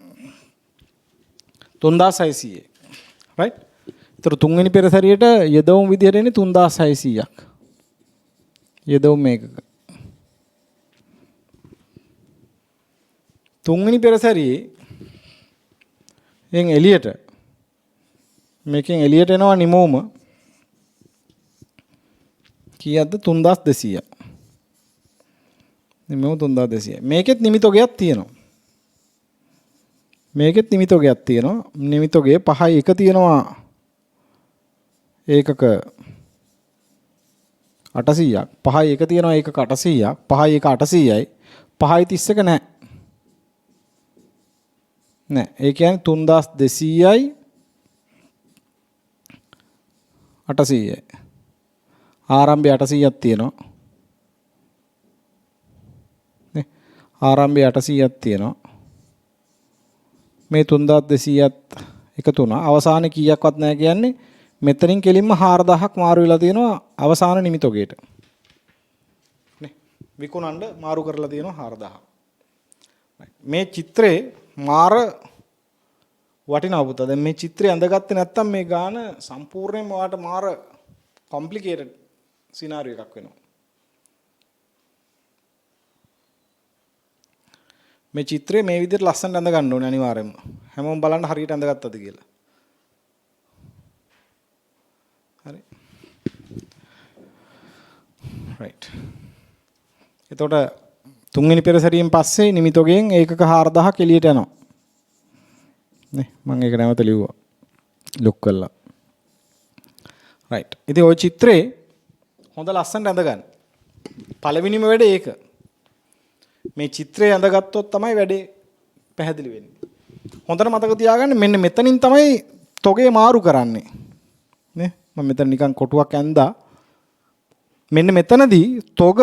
3600 right. ඒතර තුන්වෙනි පෙරසැරියට යෙදවුම් විදියට එන්නේ 3600ක්. යෙදවුම් මේකක. තුන්වෙනි පෙරසැරියේ එන් එළියට මේකෙන් එළියට එනවා නිමෝම කීයක්ද 3200ක්. නිමෝම 3200. මේකෙත් නිමිතෝගයක් තියෙනවා. මේකෙත් නිමිතෝගයක් තියෙනවා. නිමිතෝගේ 5යි එක තියෙනවා ඒකක 800ක්. 5යි එක තියෙනවා ඒකක 800ක්. 5යි එක 800යි. 5යි 31 නැහැ. නෑ. ඒ කියන්නේ 3200යි 800යි. ආරම්භය 800ක් තියෙනවා. නේ? ආරම්භය 800ක් තියෙනවා. මේ 3200ත් එකතු වුණා. අවසානයේ කීයක්වත් නැහැ කියන්නේ මෙතනින් කෙලින්ම 4000ක් මාරු වෙලා තියෙනවා අවසාන නිමිතෝගේට. නේ? විකුණන්න මාරු කරලා තියෙනවා 4000. මේ චිත්‍රේ මාර වටිනා පුතා. දැන් මේ චිත්‍රය ඇඳගත්තේ නැත්තම් මේ ගාන සම්පූර්ණයෙන්ම ඔයාලට මාර කොම්ප්ලිකේටඩ් සිනාරියෝ එකක් වෙනවා. මේ චිත්‍රය මේ විදිහට ලස්සනට ඇඳ ගන්න ඕනේ අනිවාර්යයෙන්ම. හැමෝම බලන්න හරියට ඇඳගත්තද කියලා. හරි. right. එතකොට තුන්වෙනි පෙරසැරියෙන් පස්සේ නිමිතෝගෙන් ඒකක 4000ක් එළියට යනවා. නේ මම ඒක නැවත ලිව්වා. ලොක් කළා. right. ඉතින් ওই චිත්‍රේ හොඳ ලස්සනට ඇඳ ගන්න. පළවෙනිම වැඩේ ඒක. මේ චිත්‍රය ඇඳගත්තොත් තමයි වැඩේ පැහැදිලි වෙන්නේ. හොඳට මතක තියාගන්න මෙන්න මෙතනින් තමයි තොගේ මාරු කරන්නේ. නේ මම මෙතන නිකන් කොටුවක් ඇඳා. මෙන්න මෙතනදී තොග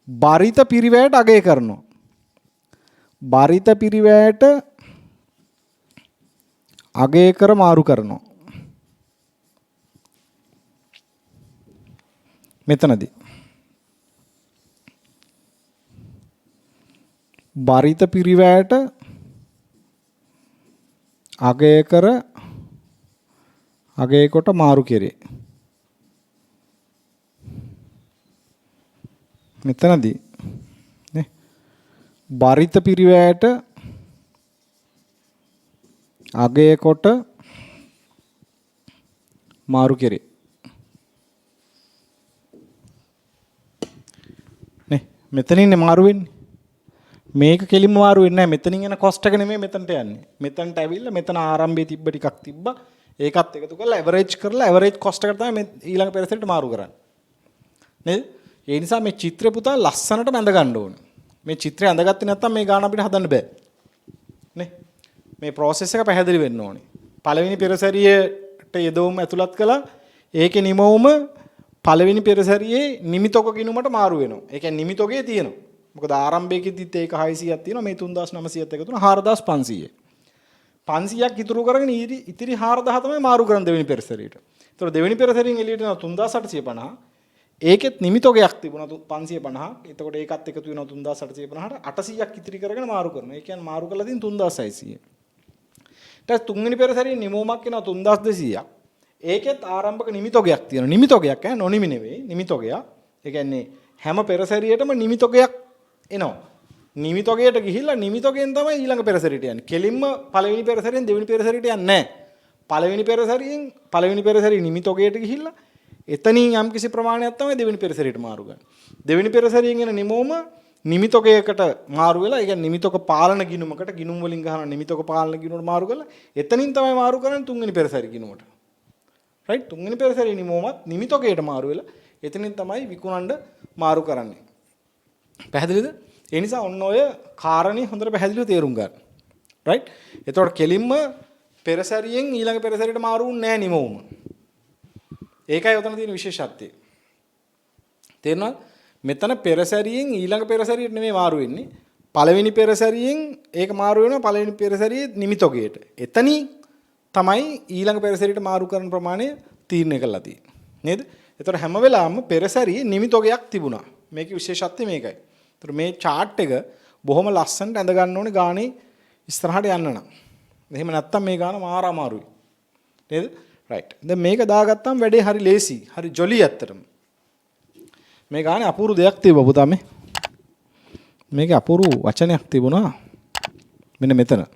බරිත පිරිවැයට අගය කරනවා. බරිත පිරිවැයට අගය කර මාරු කරනවා. මෙතනදී බරිත පිරිවැයට අගය කර අගය කොට මාරු කෙරේ. මෙතනදී නේ බරිත පිරිවැයට අගය කොට මාරු කෙරේ. නේ මෙතනින් මාරු වෙන්නේ. මේක කෙලින්ම මාරු වෙන්නේ නැහැ. මෙතනින් එන කොස්ට් එක නෙමෙයි මෙතනට යන්නේ. මෙතනට ඇවිල්ලා මෙතන ආරම්භයේ තිබ්බ ටිකක් තිබ්බා. ඒකත් එකතු කරලා ඇවරේජ් කරලා ඇවරේජ් කොස්ට් එකට තමයි මේ ඊළඟ පෙරසැරේට මාරු කරන්නේ. නේද? ඒ නිසා මේ චිත්‍රය පුතා ලස්සනට බැඳ ගන්න ඕනේ. මේ චිත්‍රය අඳගත්තේ නැත්නම් මේ ගාන අපිට හදන්න බෑ. නේ? මේ process එක පැහැදිලි වෙන්න ඕනේ. පළවෙනි පෙරසැරියට යෙදවුම ඇතුළත් කළා. ඒකේ නිමවුම පළවෙනි පෙරසැරියේ නිමිතක ගිණුමට මාරු වෙනවා. ඒ කියන්නේ නිමිතකේ තියෙනවා. මොකද ආරම්භයේදීත් ඒක 600ක් තියෙනවා මේ 3900ත් එකතු වුණා 4500. 500ක් ඉතුරු කරගෙන ඉතිරි 4000 තමයි මාරු කරන දෙවෙනි පෙරසැරියට. ඒතකොට දෙවෙනි පෙරසැරියෙන් එළියට යන 3850. ඒකෙත් නිමිතෝගයක් තිබුණා 550. එතකොට ඒකත් එකතු වෙනවා 3850ට 800ක් ඉතිරි කරගෙන මාරු කරනවා. ඒ කියන්නේ මාරු කරලා තියෙන 3600. ඊට පස්සේ තුන්වෙනි පෙරසැරියෙන් නිමෝමක් එනවා 3200ක්. ඒකෙත් ආරම්භක නිමිතෝගයක් තියෙනවා. නිමිතෝගයක් නොනිමි නෙවෙයි නිමිතෝගයක්. ඒ කියන්නේ හැම පෙරසැරියටම නිමිතෝගයක් එනවා. නිමිතෝගයට ගිහිල්ලා නිමිතෝගෙන් තමයි ඊළඟ පෙරසැරියට යන්නේ. කෙලින්ම පළවෙනි පෙරසැරියෙන් දෙවෙනි පෙරසැරියට යන්නේ නැහැ. පළවෙනි පෙරසැරියෙන් පළවෙනි පෙරසැරිය නිමිතෝගයට ගිහිල්ලා එතනින් යම් කිසි ප්‍රමාණයක් තමයි දෙවෙනි පෙරසැරියට මාරු ගන්න. දෙවෙනි පෙරසැරියෙන් එන නිමෝම නිමිතෝගයකට මාරු වෙලා ඒ කියන්නේ නිමිතෝක පාලන ගිණුමකට ගිණුම් වලින් ගහන නිමිතෝක පාලන ගිණුමකට මාරු කරලා එතනින් තමයි මාරු කරන්නේ තුන්වෙනි පෙරසැරිය ගිණුමට. රයිට් තුන්වෙනි පෙරසැරිය නිමෝමත් නිමිතෝගයට මාරු වෙලා එතනින් තමයි විකුණන්න මාරු කරන්නේ. පැහැදිලිද? ඒ නිසා ඔන්න ඔය කාරණේ හොඳට පැහැදිලිව තේරුම් ගන්න. රයිට්? එතකොට කෙලින්ම පෙරසැරියෙන් ඊළඟ පෙරසැරියට මාරු වුන්නේ නැහැ නිමවුම. ඒකයි උතන තියෙන විශේෂත්වය. තේරෙනවද? මෙතන පෙරසැරියෙන් ඊළඟ පෙරසැරියට නෙමෙයි මාරු වෙන්නේ. පළවෙනි පෙරසැරියෙන් ඒක මාරු වෙනවා පළවෙනි පෙරසැරියේ නිමිතෝගයට. එතනින් තමයි ඊළඟ පෙරසැරියට මාරු කරන ප්‍රමාණය තීරණය කරලා තියෙන්නේ. නේද? එතකොට හැම වෙලාවෙම පෙරසැරියේ නිමිතෝගයක් තිබුණා. මේකේ විශේෂත්වය මේකයි. මේ chart එක බොහොම ලස්සනට ඇඳ ගන්න ඕනේ ගානේ ඉස්සරහට යන්න නම්. එහෙම නැත්තම් මේ ගාන මාර අමාරුයි. නේද? right. දැන් මේක දාගත්තාම වැඩේ හරි ලේසි. හරි ජොලි ඇත්තටම. මේ ගානේ අපූර්ව දෙයක් තිබ්බා පුතා මේ. මේකේ අපූර්ව වචනයක් තිබුණා. මෙන්න මෙතන.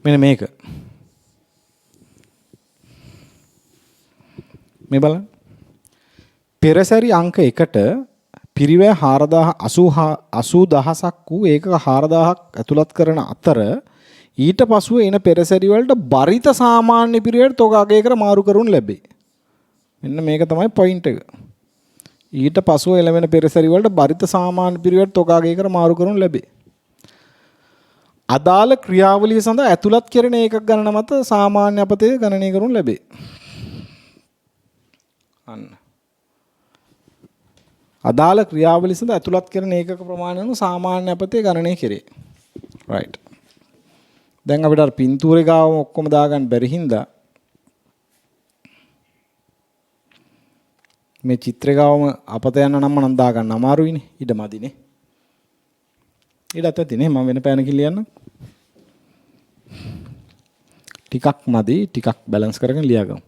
මෙන්න මේක. මේ බලන්න. පෙරසැරි අංක 1ට පිරිවැය 80000ක් වූ ඒකක 4000ක් ඇතුළත් කරන අතර ඊට පසුව එන පෙරසැරි වලට බරිත සාමාන්‍ය පිරිවැයට තොග අගය කර මාරු කරනු ලැබේ. මෙන්න මේක තමයි පොයින්ට් එක. ඊට පසුව එළවෙන පෙරසැරි වලට බරිත සාමාන්‍ය පිරිවැයට තොග අගය කර මාරු කරනු ලැබේ. අදාළ ක්‍රියාවලිය සඳහා ඇතුළත් කෙරෙන ඒකක ගණන මත සාමාන්‍ය අපතේ ගණනය කරනු ලැබේ. අන්න අදාළ ක්‍රියාවලිය සඳහා ඇතුළත් කරන ඒකක ප්‍රමාණය අනුව සාමාන්‍ය අපතේ ගණනය කෙරේ. right. දැන් අපිට අර පින්තූරේ ගාවම ඔක්කොම දාගන්න බැරි හින්දා මේ චිත්‍රේ ගාවම අපත යන නම් මම දාගන්න අමාරුයිනේ. ඉඩ මදිනේ. ඉඩත් ඇතිනේ මම වෙන පෑනකින් ලියන්න. ටිකක් මදි ටිකක් බැලන්ස් කරගෙන ලියාගමු.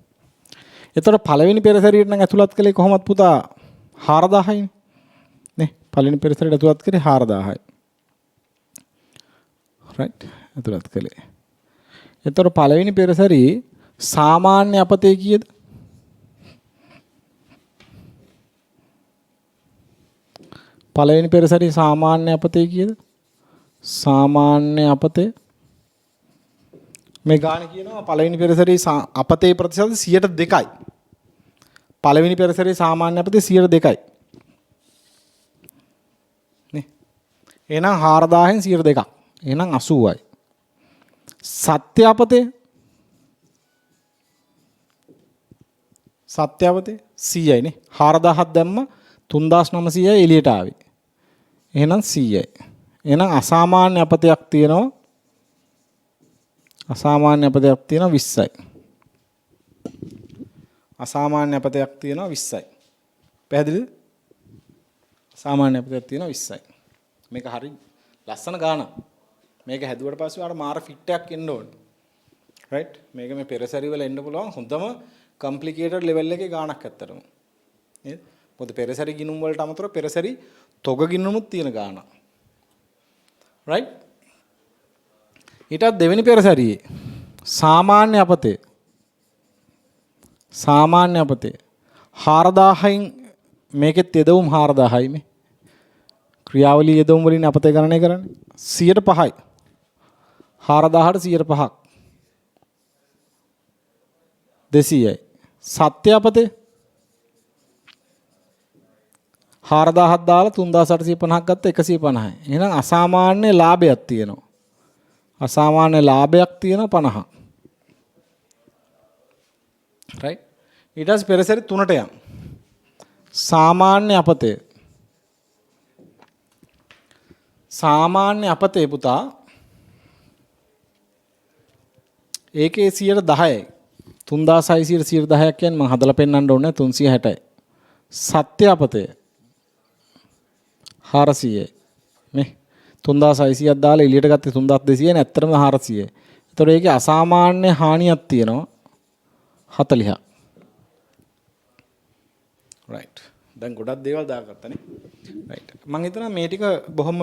එතකොට පළවෙනි පෙරසැරියට නම් ඇතුළත් කළේ කොහොමද පුතා 4000යි නේ. පළවෙනි පෙරසැරියට ඇතුළත් කරේ 4000යි. right. ඇතුළත් කළේ. එතකොට පළවෙනි පෙරසැරියේ සාමාන්‍ය අපතේ කීයද? පළවෙනි පෙරසැරියේ සාමාන්‍ය අපතේ කීයද? සාමාන්‍ය අපතේ මේ ගාන කියනවා පළවෙනි පෙරසැරියේ අපතේ ප්‍රතිශත 2%යි. පළවෙනි පෙරසැරියේ සාමාන්‍ය අපතේ 2%යි. නේ. එහෙනම් 4000න් 2%ක්. එහෙනම් 80යි. සත්‍ය අපතේ 100යි නේ. 4000ක් දැම්ම 3900යි එළියට ආවේ. එහෙනම් 100යි. එහෙනම් අසාමාන්‍ය අපතයක් තියෙනවා. අසාමාන්‍ය අපතයක් තියෙනවා 20යි. අසාමාන්‍ය අපතයක් තියෙනවා 20යි. පැහැදිලිද? සාමාන්‍ය අපතයක් තියෙනවා 20යි. මේක හරි ලස්සන ගානක්. මේක හැදුවට පස්සේ ආර මාර ෆිට් එකක් එන්න ඕනේ. right? මේක මේ පෙරසැරි වල එන්න පුළුවන් හොඳම complicated level එකේ ගානක් ඇත්තටම. නේද? මොකද පෙරසැරි ගිණුම් වලට අමතරව පෙරසැරි තොග ගිණුමුත් තියෙන ගානක්. right? ඊටත් දෙවෙනි පෙරසැරියේ සාමාන්‍ය අපතේ 4000න් මේකෙත් යෙදවුම් 4000යි මේ ක්‍රියාවලිය යෙදවුම් වලින් අපතේ ගණනය කරන්නේ 105යි 4000ට 105ක් 200යි සත්‍ය අපතේ 4000ක් දාලා 3850ක් ගත්ත 150යි එහෙනම් අසාමාන්‍ය ලාභයක් තියෙනවා අසාමාන්‍ය ලාභයක් තියෙනවා 50ක් right ඊට පස්සේ පෙරසැරි 3ට යන්න සාමාන්‍ය අපතය. සාමාන්‍ය අපතේ පුතා ඒකේ 10%යි 3600 10ක් කියන්නේ මම හදලා පෙන්නන්න ඕනේ 360යි. සත්‍ය අපතය 400යි. මේ 3600ක් දාලා එළියට ගත්තේ 3200 නේ ඇත්තටම 400යි. ඒතකොට ඒකේ අසාමාන්‍ය හානියක් තියෙනවා 40ක්. right. දැන් ගොඩක් දේවල් දාගත්තානේ. right. මම හිතනවා මේ ටික බොහොම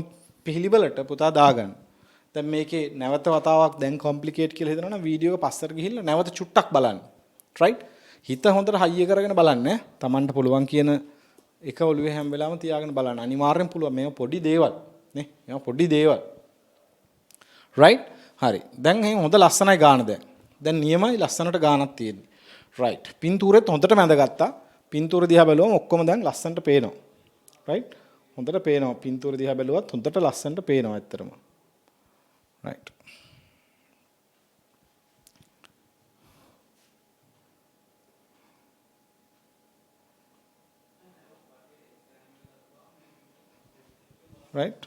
පිළිවෙලට පුතා දාගන්න. දැන් මේකේ නැවත වතාවක් දැන් කොම්ප්ලිකේට් කියලා හිතනවනම් වීඩියෝ එක පස්සට ගිහිල්ලා නැවත චුට්ටක් බලන්න. right? හිත හොඳට හයිය කරගෙන බලන්න. Tamanට පුළුවන් කියන එක ඔළුවේ හැම වෙලාවෙම තියාගෙන බලන්න. අනිවාර්යෙන් පුළුවන්. මේවා පොඩි දේවල්. නේ? මේවා පොඩි දේවල්. right? හරි. දැන් එහෙනම් හොඳ ලස්සනයි ගාන දැන්. දැන් නියමයි ලස්සනට ගානක් තියෙන්නේ. right. පින්තූරෙත් හොඳට මැදගත්තා. පින්තූර දිහා බැලුවම ඔක්කොම දැන් ලස්සනට පේනවා. right? හොඳට පේනවා. පින්තූර දිහා බැලුවත් හොඳට ලස්සනට පේනවා ඇත්තටම. right. right.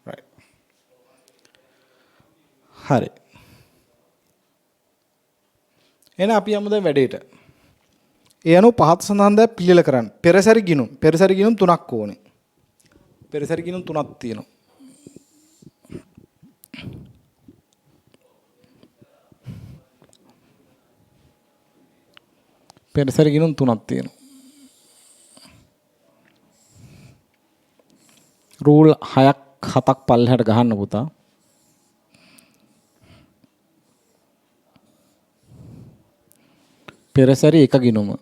right. හරි. එහෙනම් අපි යමු දැන් වැඩේට. ඒ අනුව පහත් සඳහන් දෑ පිළිල කරන්න. පෙරසරි ගිණුම් 3ක් ඕනේ. පෙරසරි ගිණුම් 3ක් තියෙනවා. පෙරසරි ගිණුම් 3ක් තියෙනවා. රූල් 6ක් 7ක් පල්ලෙහාට ගහන්න පුතා. පෙරසරි 1 ගිණුම.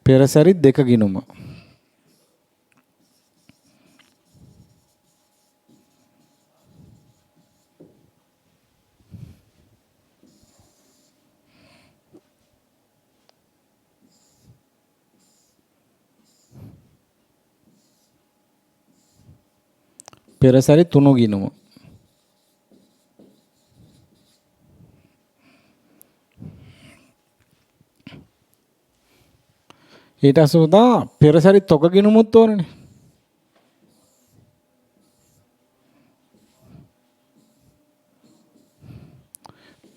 පෙරසරි 2 ගිණුම. පෙරසරි 3 ගිණුම. ඊට අසුදා පෙරසරි තොග ගිණුමුත් ඕනනේ.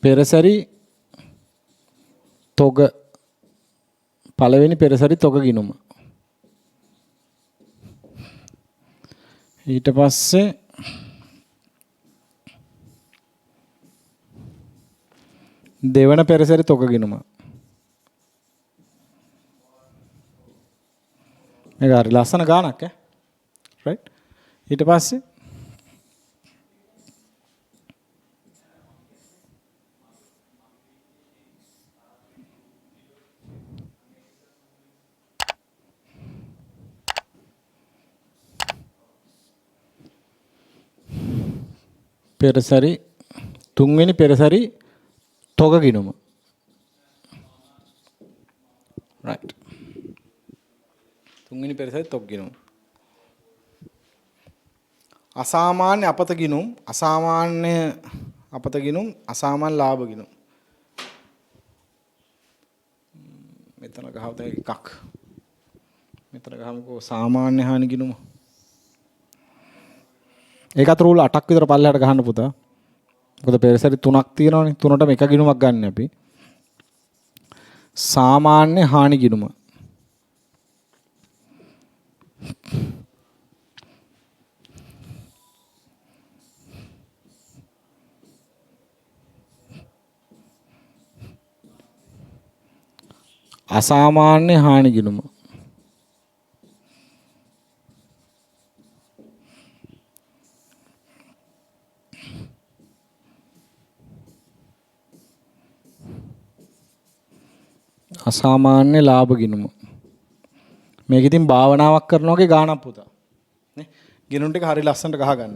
පෙරසරි තොග පළවෙනි පෙරසරි තොග ගිණුම. ඊට පස්සේ දෙවන පෙරසරි තොග ගිණුම. මේක හරි ලස්සන ගානක් ඈ. right? ඊට පස්සේ පෙරසරි තුන්වෙනි පෙරසරි තොග ගිණුම. right. තුන්වෙනි පෙරසරි තොග ගිණුම. අසාමාන්‍ය අපත ගිණුම්, අසාමාන්‍ය අපත ගිණුම්, අසාමාන්‍ය ලාභ ගිණුම්. මෙතන ගහවද එකක්. මෙතන ගහමුකෝ සාමාන්‍ය හානි ගිණුම. ඒකත් රූල් 8ක් විතර පල්ලෙහාට ගහන්න පුතා. මොකද පෙරසරි 3ක් තියෙනවනේ. 3ටම එක ගිණුමක් ගන්න අපි. සාමාන්‍ය හානි ගිණුම. අසාමාන්‍ය හානි ගිණුම. අසාමාන්‍ය ලාභ ගිණුම. මේක ඉතින් භාවනාවක් කරනවා වගේ ගානක් පුතා. නේ? ගිණුම් ටික හරි ලස්සනට ගහ ගන්න.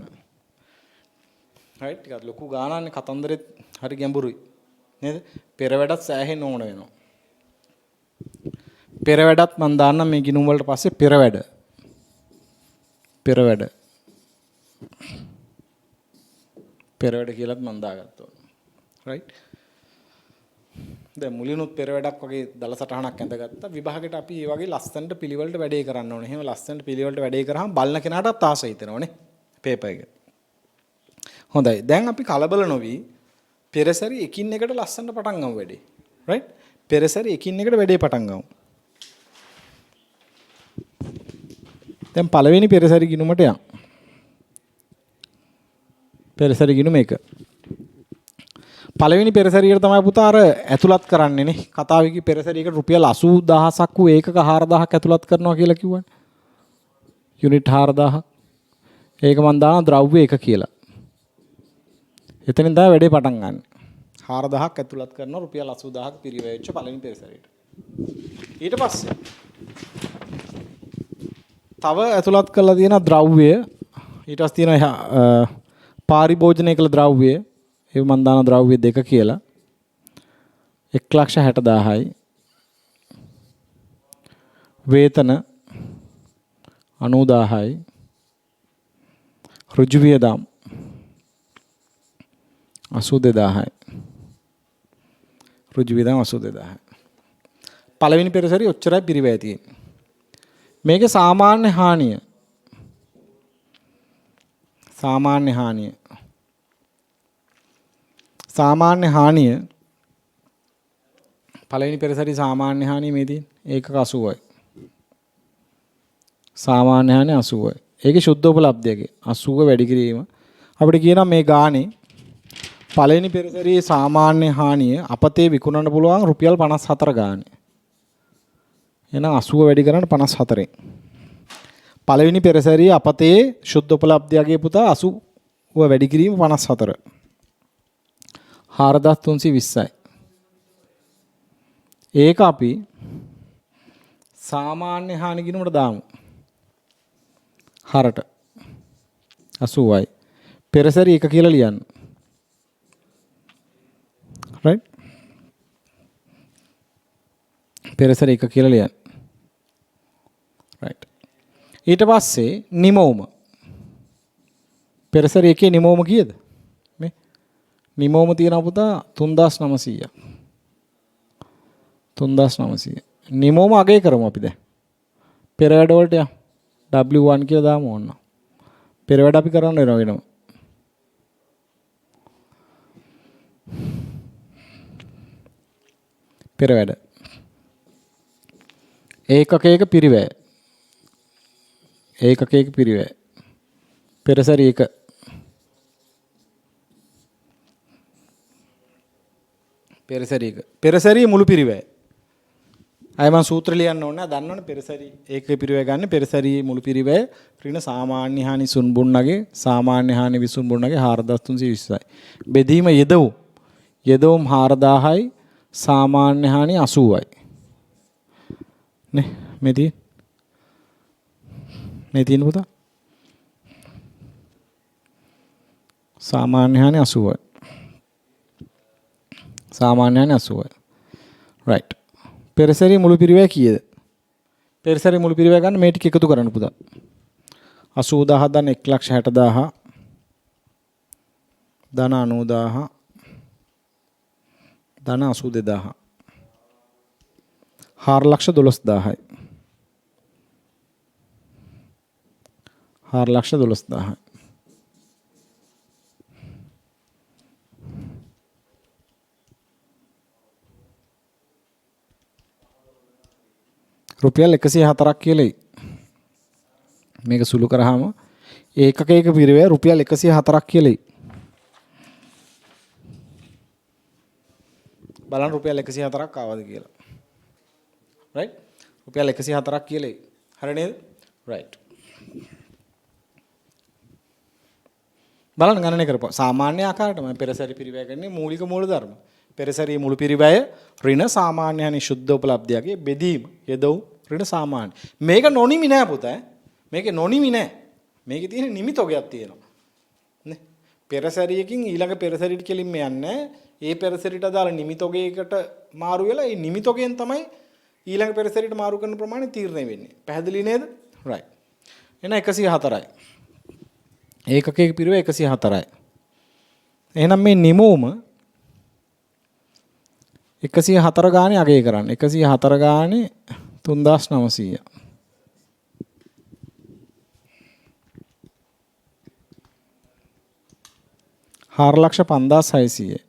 right? ටිකක් ලොකු ගානක්නේ කතන්දරෙත් හරි ගැඹුරුයි. නේද? පෙර වැඩත් සෑහෙන්න ඕන වෙනවා. පෙර වැඩත් මම දාන්නම් මේ ගිණුම් වලට පස්සේ පෙර වැඩ. පෙර වැඩ කියලාත් මම දාගත්තා. right දැන් මුලිනුත් පෙර වැඩක් වගේ දල සටහනක් ඇඳගත්තා. විභාගෙට අපි මේ වගේ ලස්සනට පිළිවෙලට වැඩේ කරන්න ඕනේ. එහෙම ලස්සනට පිළිවෙලට වැඩේ කරාම බලන කෙනාටත් ආසයි හිතෙනවනේ පේපර් එක. හොඳයි. දැන් අපි කලබල නොවි පෙරසරි එකින් එකට ලස්සනට පටන් ගමු වැඩේ. right පෙරසරි එකින් එකට වැඩේ පටන් ගමු. දැන් පළවෙනි පෙරසරි ගිණුමට යන්න. පෙරසරි ගිණුම 1. පළවෙනි පෙරසරියට තමයි පුතා අර ඇතුළත් කරන්නේ නේ. කතාවේ කි පෙරසරියකට රුපියල් 80000ක් වූ ඒකක 4000ක් ඇතුළත් කරනවා කියලා කිව්වනේ. යුනිට් 4000ක්. ඒක මම දානවා ද්‍රව්‍ය එක කියලා. එතනින් තමයි වැඩේ පටන් ගන්න. 4000ක් ඇතුළත් කරනවා රුපියල් 80000ක් පිරිවැයච්ච පළවෙනි පෙරසරියට. ඊට පස්සේ තව ඇතුළත් කරලා තියෙන ද්‍රව්‍ය ඊට පස්සේ තියෙන පාරිභෝජනය කළ ද්‍රව්‍ය ඒ මන් දාන ද්‍රව්‍ය 2 කියලා 1,60,000යි වේතන 90,000යි ඍජු වියදම් 82,000යි ඍජු වියදම් 82,000යි පළවෙනි පෙරසරිය ඔච්චරයි පිරිවැය තියෙන්නේ. මේකේ සාමාන්‍ය හානිය පළවෙනි පෙරසරිය සාමාන්‍ය හානිය මේ තියෙන ඒකක 80යි. සාමාන්‍ය හානිය 80යි. ඒකේ සුද්ධ උපලබ්ධයගේ 80 වැඩි කිරීම අපිට කියනවා මේ ගානේ පළවෙනි පෙරසරියේ සාමාන්‍ය හානිය අපතේ විකුණන්න පුළුවන් රුපියල් 54 ගානේ. එහෙනම් 80 වැඩි කරන්න 54න්. පළවෙනි පෙරසරියේ අපතේ සුද්ධ උපලබ්ධයගේ පුතා 80 වැඩි කිරීම 54. 4320යි. ඒක අපි සාමාන්‍ය හානි ගිණුමට දාමු. හරට 80යි. පෙරසරි 1 කියලා ලියන්න. right පෙරසරි 1 කියලා ලියන්න. right ඊට පස්සේ නිමෝම පෙරසරි 1 නිමෝම කීයද? මේ නිමෝම තියෙන පුතා 3900ක්. 3900. නිමෝම අගය කරමු අපි දැන්. පෙර වැඩ වලට යමු. W1 කියලා දාමු ඕන්න. පෙර වැඩ අපි කරන්න වෙනවා. පෙර වැඩ. ඒකකයක පිරිවැය. ඒකකයක පිරිවැය. පෙරසරි 1. පෙරසරි 1. පෙරසරියේ මුළු පිරිවැය. අය මම සූත්‍ර ලියන්න ඕනේ නැහැ. දන්නවනේ පෙරසරි ඒකේ පිරිවැය ගන්න පෙරසරියේ මුළු පිරිවැය ඍණ සාමාන්‍ය හානි සුන්බුන්නගේ සාමාන්‍ය හානි විසුන්බුන්නගේ 4320යි. බෙදීම යෙදවුම් 4000යි සාමාන්‍ය හානි 80යි. නේ මේ තියෙන පුතා සාමාන්‍ය හානි 80යි. සාමාන්‍ය හානි 80යි. right පෙරසරියේ මුළු පිරිවැය කීයද? පෙරසරියේ මුළු පිරිවැය ගන්න මේ ටික එකතු කරන්න පුතා. 80000 ධන 1,60,000 ධන 90,000 ධන 82,000 4,12,000යි 4,12,000යි රුපියල් 104ක් කියලයි. මේක සුළු කරාම ඒකකයක පිරිවැය රුපියල් 104ක් කියලයි. බලන්න රුපියල් 104ක් ආවද කියලා. right රුපියල් 104ක් කියලයි. හරි නේද? right බලන්න ගණනය කරපුවා. සාමාන්‍ය ආකාරයට මම පෙරසරි පිරිවැය ගන්නේ මූලික මූලධර්ම. පෙරසරියේ මුළු පිරිවැය ඍණ සාමාන්‍ය හානි සුද්ධ උපලබ්ධයගේ බෙදීම යදවුම් ඍණ සාමාන්‍ය. මේක නොනිමි නෑ පුතා. මේකේ නොනිමි නෑ. මේකේ තියෙන නිමිතෝගයක් තියෙනවා. නේ? පෙරසරියකින් ඊළඟ පෙරසරියට කෙලින්ම යන්නේ. ඒ පෙරසරියට අදාළ නිමිතෝගයකට මාරු වෙලා ඒ නිමිතෝගයෙන් තමයි ඊළඟ පෙරසරියට මාරු කරන ප්‍රමාණය තීරණය වෙන්නේ. පැහැදිලි නේද? right. එන 104යි. ඒකකයේ පිරිවැය 104යි. එහෙනම් මේ නිමෝම 104 ගානේ අගය කරන්න. 104 ගානේ 3900. හාරලක්ෂ 5600.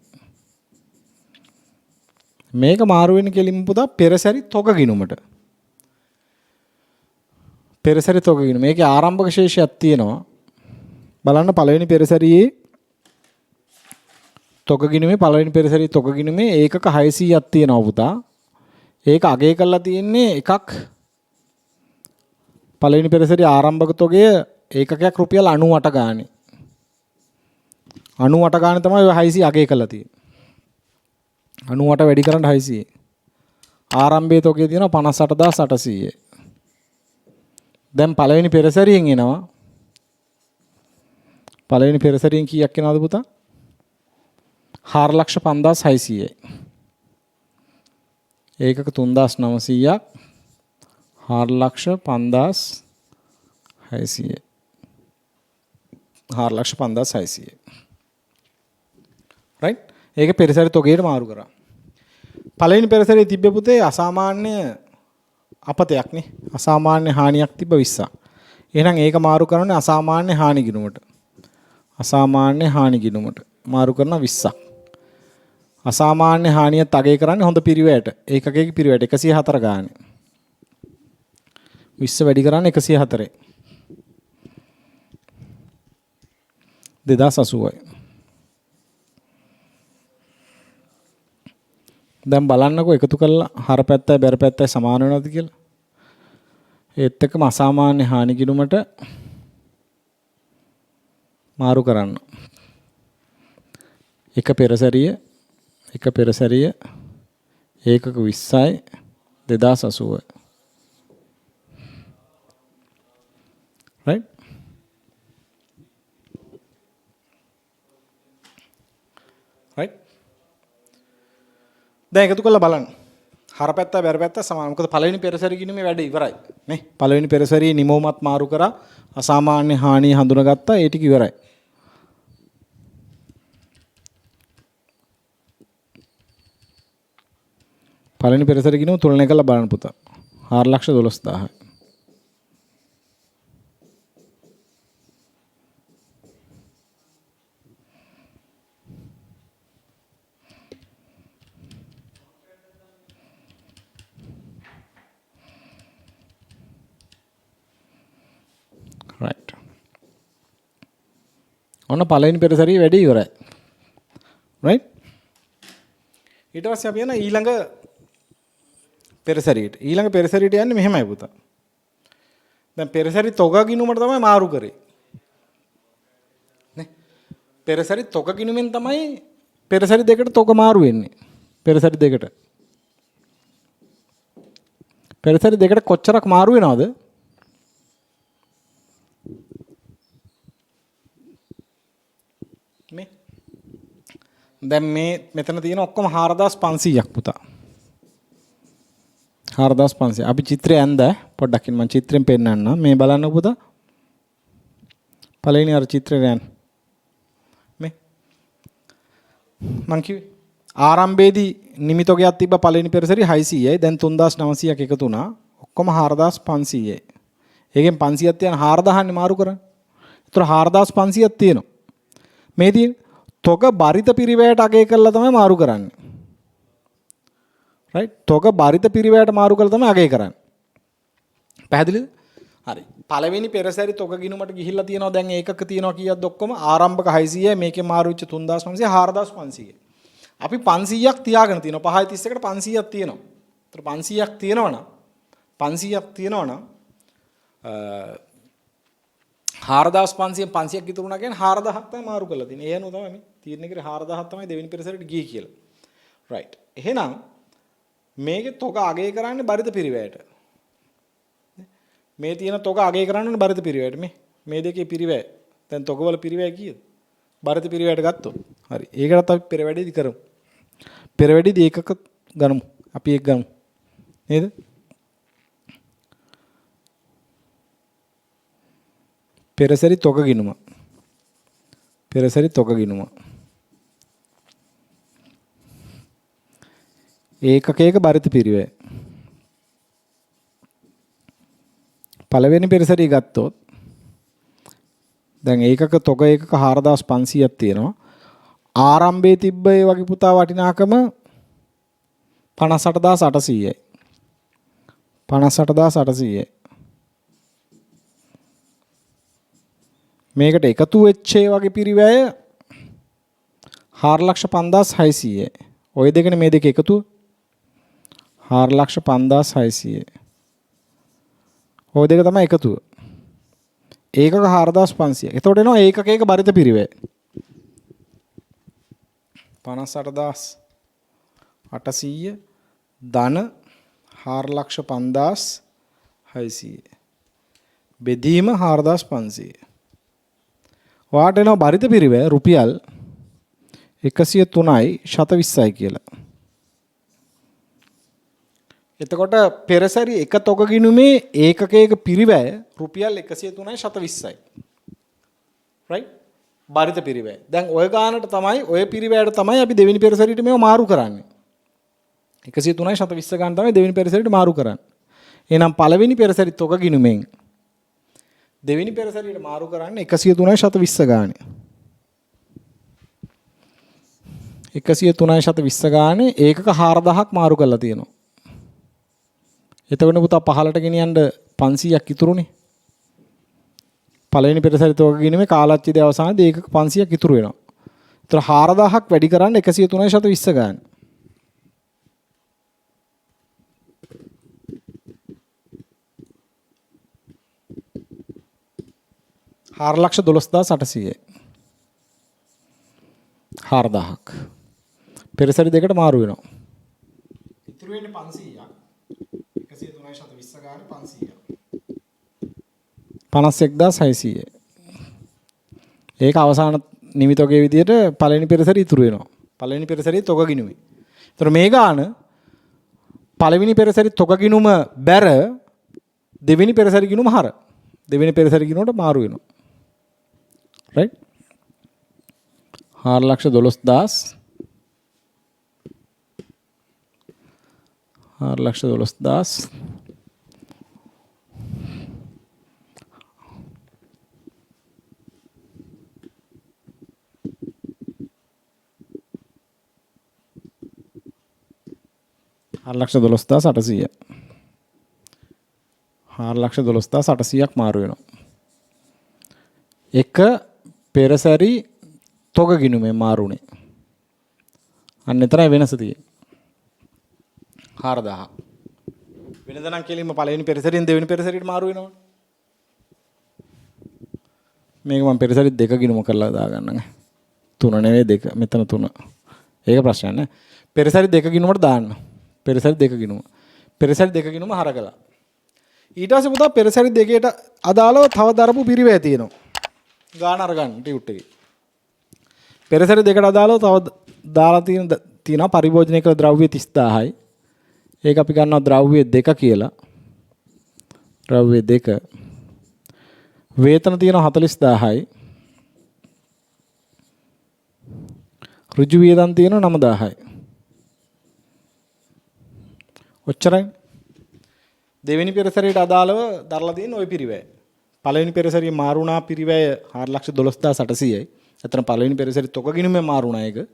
මේක මාරු වෙන කෙලින්ම පුතා පෙරසැරි තොග ගිණුමට. පෙරසැරි තොග ගිණුම. මේකේ ආරම්භක ශේෂයක් තියෙනවා. බලන්න පළවෙනි පෙරසැරියේ තොග ගිණුමේ පළවෙනි පෙරසැරියේ තොග ගිණුමේ ඒකක 600ක් තියෙනවා පුතා. ඒක අගය කරලා තියෙන්නේ එකක් පළවෙනි පෙරසැරියේ ආරම්භක තොගය ඒකකයක් රුපියල් 98 ගානේ. 98 ගානේ තමයි ඔය 600 අගය කරලා තියෙන්නේ. 98 වැඩි කරන්න 600. ආරම්භයේ තොගය තියෙනවා 58800. දැන් පළවෙනි පෙරසැරියෙන් එනවා. පළවෙනි පෙරසැරියෙන් කීයක් එනවද පුතා? 4,56,600යි. ඒකක 3,900ක් 4,56,600. 4,56,600. right? ඒක පෙරසැරි තොගයට මාරු කරා. පළවෙනි පෙරසැරියේ තිබ්බ පුතේ අසාමාන්‍ය අපතයක් නේ. අසාමාන්‍ය හානියක් තිබ්බ 20ක්. එහෙනම් ඒක මාරු කරන්නේ අසාමාන්‍ය හානි ගිණුමට. අසාමාන්‍ය හානි ගිණුමට මාරු කරන 20ක්. අසාමාන්‍ය හානියත් අගය කරන්නේ හොඳ පිරිවැයට. ඒකකයේ පිරිවැයට 104 ගානේ. 20 වැඩි කරන්නේ 104. 2080යි. දැන් බලන්නකෝ එකතු කරලා හර පැත්තයි බැර පැත්තයි සමාන වෙනවද කියලා. ඒත් එක්කම අසාමාන්‍ය හානි ගිණුමට මාරු කරන්න. එක පෙරසැරිය ඒකක 20යි 2080. right? right? දැන් එකතු කරලා බලන්න. හර පැත්ත බැර පැත්ත සමාන. මොකද පළවෙනි පෙරසැරිය ගිණුමේ වැඩ ඉවරයි. නේ? පළවෙනි පෙරසැරියේ නිමෝමත් මාරු කරා අසාමාන්‍ය හානිය හඳුනාගත්තා. ඒ ටික ඉවරයි. පළවෙනි පෙරසැරිය ගිණුම තුලනය කරලා බලන්න පුතා. 4,12,000යි. right. ඔන්න පළවෙනි පෙරසැරිය වැඩි ඉවරයි. right? ඊට පස්සේ අපි යන ඊළඟ පෙරසැරියට. ඊළඟ පෙරසැරියට යන්නේ මෙහෙමයි පුතා. දැන් පෙරසැරි තොග ගිණුමට තමයි මාරු කරේ. නේ? පෙරසැරි තොග ගිණුමෙන් තමයි පෙරසැරි දෙකට තොග මාරු වෙන්නේ. පෙරසැරි දෙකට. පෙරසැරි දෙකට කොච්චරක් මාරු වෙනවද? මේ දැන් මේ මෙතන තියෙන ඔක්කොම 4,500ක් පුතා. 4,500. අපි චිත්‍රය ඇඳ පොඩ්ඩක් මම චිත්‍රයෙන් පෙන්නන්න. මේ බලන්න පුතා. පළවෙනි අර චිත්‍රය යන්න. මේ මං කිව්වේ ආරම්භයේදී නිමිතෝගයක් තිබ්බ පළවෙනි පෙරසැරිය 600යි. දැන් 3,900ක් එකතු වුණා. ඔක්කොම 4,500යි. ඒකෙන් 500ක් තියන 4,000 නේ මාරු කරන්නේ. ඒතර 4,500ක් තියෙනවා. මේ තියෙන තොග බරිත පිරිවැයට අගය කරලා තමයි මාරු කරන්නේ. right? තොග බරිත පිරිවැයට මාරු කරලා තමයි අගය කරන්නේ. පැහැදිලිද? හරි. පළවෙනි පෙරසැරි තොග ගිණුමට ගිහිල්ලා තියෙනවා දැන් ඒකක තියෙනවා කීයක්ද ඔක්කොම ආරම්භක 600යි මේකෙන් මාරු වෙච්ච 3,500 4,500. අපි 500ක් තියාගෙන තියෙනවා 531කට 500ක් තියෙනවා. ඒතර 500ක් තියෙනවනම් 4,500න් 500ක් ඉතුරු වුණා කියන්නේ 4,000ක් තමයි මාරු කරලා තියෙන්නේ. ඒ අනුව තමයි මේ තීරණය කරේ 4,000ක් තමයි දෙවෙනි පෙරසැරේට ගියේ කියලා. right. එහෙනම් මේකේ තොග අගය කරන්නේ බරිත පිරිවැයට. මේ තියෙන තොග අගය කරන්නේ බරිත පිරිවැයට. මේ දෙකේ පිරිවැය. දැන් තොගවල පිරිවැය කීයද? බරිත පිරිවැයට ගත්තොත්. හරි. ඒකටත් අපි පෙරවැඩේදී කරමු. පෙරවැඩේදී ඒකක ගනිමු. අපි ඒක ගමු. නේද? පෙරසරි තොග ගිණුම. පෙරසරි තොග ගිණුම. ඒකකයක බරිත පිරිවැය. පළවෙනි පෙරසරිය ගත්තොත් දැන් ඒකක තොග ඒකක 4500ක් තියෙනවා. ආරම්භයේ තිබ්බ ඒ වගේ පුතා වටිනාකම 58800යි. 58800යි. මේකට එකතු වෙච්ච ඒ වගේ පිරිවැය 4,5600යි. ওই දෙකනේ මේ දෙක එකතු 4,5600යි. ওই දෙක තමයි එකතුව. ඒකක 4,500යි. එතකොට එනවා ඒකකයක බරිත පිරිවැය. 58,800 ධන 4,5600 බෙදීම 4,500. වාට එනවා බරිත පිරිවැය රුපියල් 103.20යි කියලා. එතකොට පෙරසරි එක තොග ගිණුමේ ඒකකයක පිරිවැය රුපියල් 103.20යි. right? බරිත පිරිවැය. දැන් ඔය ගානට තමයි ඔය පිරිවැයට තමයි අපි දෙවෙනි පෙරසරියට මේව මාරු කරන්නේ. 103.20 ගන්න තමයි දෙවෙනි පෙරසරියට මාරු කරන්නේ. එහෙනම් පළවෙනි පෙරසරි තොග ගිණුමෙන් දෙවෙනි පෙරසරියට මාරු කරන්නේ 103.20 ගානේ. 103.20 ගානේ ඒකක 4000ක් මාරු කරලා තියෙනවා. එතකොට පුතා 15ට ගෙනියන්න 500ක් ඉතුරුනේ. පළවෙනි පෙරසරි තොග ගිණුමේ කාලච්ඡේදයේ අවසානයේදී ඒකක 500ක් ඉතුරු වෙනවා. ඒතර 4000ක් වැඩි කරන්න 103.20 ගන්න. 4,12,800යි. 4,000ක්. පෙරසරි දෙකට මාරු වෙනවා. ඉතුරු වෙන්නේ 500ක්. 103.20 ගානේ 500ක්. 51,600යි. ඒක අවසාන නිමිතෝගේ විදියට පළවෙනි පෙරසරි ඉතුරු වෙනවා. පළවෙනි පෙරසරියේ තොග ගිණුමේ. ඒතර මේ ගාන පළවෙනි පෙරසරි තොග ගිණුම බැර දෙවෙනි පෙරසරි ගිණුම හර. දෙවෙනි පෙරසරි ගිණුමට මාරු වෙනවා. right? 4,12,000 4,12,000 4,12,800 4,12,800ක් මාරු වෙනවා. එක පෙරසරි තොග ගිණුමේ මාරුනේ. අන්න එතරම් වෙනස තියෙන්නේ. 4,000. වෙනද නම් කෙලින්ම පළවෙනි පෙරසරියෙන් දෙවෙනි පෙරසරියට මාරු වෙනවනේ. මේක මම පෙරසරි දෙක ගිණුම කරලා දාගන්නම්. 3 නෙවෙයි 2. මෙතන 3. ඒක ප්‍රශ්නයක් නෑ. පෙරසරි දෙක ගිණුමට දාන්න. පෙරසරි දෙක ගිණුම. පෙරසරි දෙක ගිණුම හර කළා. ඊට පස්සේ පුතා පෙරසරි දෙකේට අදාළව තව දරපු පිරිවැය තියෙනවා. ගාන අරගන්න ටියුට් එකේ. පෙරසරි දෙකට අදාළව තව දාලා තියෙනවා පරිභෝජනය කළ ද්‍රව්‍ය 30000යි. ඒක අපි ගන්නවා ද්‍රව්‍ය 2 කියලා. ද්‍රව්‍ය 2. වේතන තියෙනවා 40000යි. ඍජු වියදම් තියෙනවා 9000යි. ඔච්චරයි. දෙවෙනි පෙරසරියට අදාළව දරලා තියෙන ওই පිරිවැය. පළවෙනි පෙරසරිය මාරුණා පිරිවැය 4,12,800යි. එතන පළවෙනි පෙරසරිය තොග ගිණුමේ මාරුණා එක.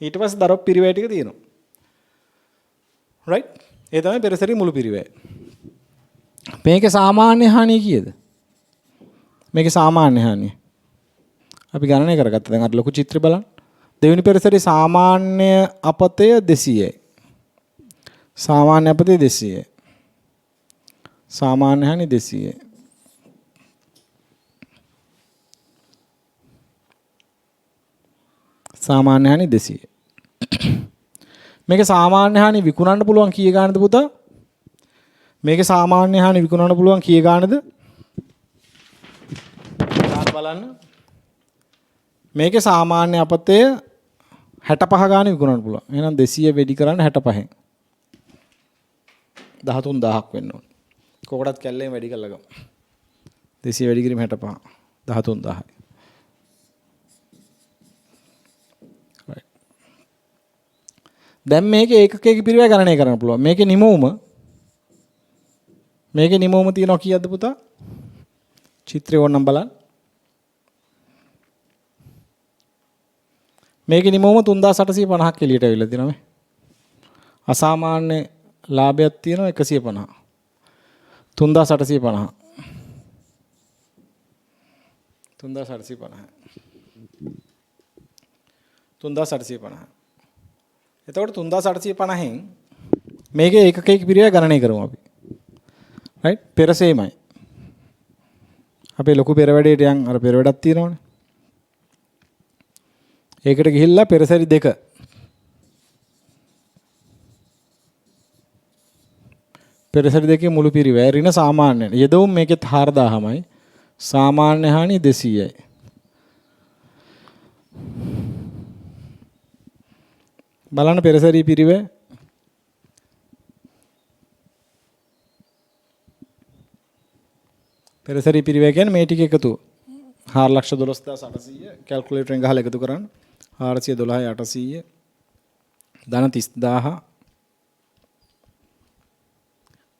ඊට පස්සේ දරපු පිරිවැය ටික තියෙනවා. right? ඒ තමයි පෙරසරිය මුළු පිරිවැය. මේකේ සාමාන්‍ය හානිය කීයද? මේකේ සාමාන්‍ය හානිය. අපි ගණනය කරගත්තා. දැන් අර ලොකු චිත්‍රය බලන්න. දෙවෙනි පෙරසරිය සාමාන්‍ය අපතය 200යි. සාමාන්‍ය අපතේ 200යි. සාමාන්‍ය හානිය 200යි. සාමාන්‍ය හානිය 200යි. මේකේ සාමාන්‍ය හානිය විකුණන්න පුළුවන් කීය ගානද පුතා? මේකේ සාමාන්‍ය හානිය විකුණන්න පුළුවන් කීය ගානද? බලන්න. මේකේ සාමාන්‍ය අපතය 65 ගාන විකුණන්න පුළුවන්. එහෙනම් 200 වැඩි කරන්න 65න්. 13000ක් වෙන්න ඕන. කොකටත් කැල්ලෙන් වැඩි කරලා ගමු. 200 වැඩි කිරීම 65. 13000යි. right. දැන් මේකේ ඒකකයක පිරිවැය ගණනය කරන්න පුළුවන්. මේකේ නිමවුම තියෙනවා කීයක්ද පුතා? චිත්‍රය ඕනනම් බලන්න. මේකේ නිමවුම 3850ක් එළියට අවිල්ලා තියෙනවා මේ. අසාමාන්‍ය ලාභයක් තියෙනවා 150. 3850. 3850. 3850. එතකොට 3850න් මේකේ ඒකකයක පිරිවැය ගණනය කරමු අපි. right පෙරසේමයි. අපේ ලොකු පෙරවැඩේට යන් අර පෙරවැඩක් තියෙනවනේ. ඒකට ගිහිල්ලා පෙරසරි 2. පෙරසරි 2 මුළු පිරිවැය ඍණ සාමාන්‍ය. යෙදවුම් මේකෙත් 4000යි. සාමාන්‍ය හානි 200යි. බලන්න පෙරසරි පිරිවැය පෙරසරි පිරිවැය කියන්නේ මේ ටික එකතු 412800 කැල්කියුලේටරෙන් ගහලා එකතු කරන්න 412800 ධන 30000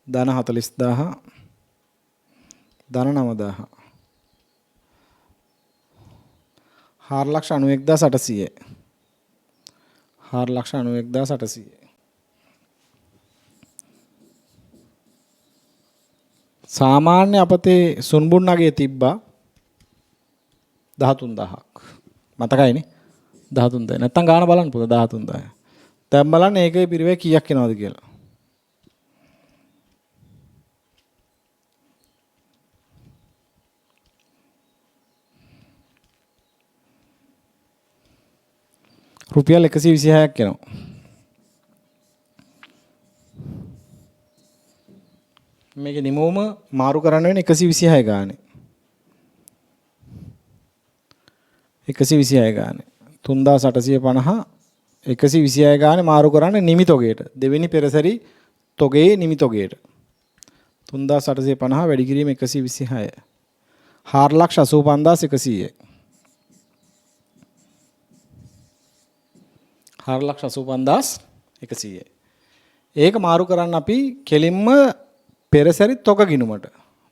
ධන 40000 ධන 9000 491800 491800 සාමාන්‍ය අපතේ සුන්බුන්නගේ තිබ්බා 13000ක් මතකයිනේ 13000 නැත්තම් ගාන බලන්න පුතා 13000 දැන් බලන්න ඒකේ පිරිවැය කීයක් එනවද කියලා රුපියල් 126ක් එනවා මේකේ නිමෝම මාරු කරන්න වෙන 126 ගානේ 126 ගානේ 3850 126 ගානේ මාරු කරන්න නිමි තොගයට දෙවෙනි පෙරසරි තොගේ නිමි තොගයට 3850 වැඩි කිරීම 126 485100යි 485100යි ඒක මාරු කරන්න අපි කෙලින්ම පෙරසරි තොග ගිණුමට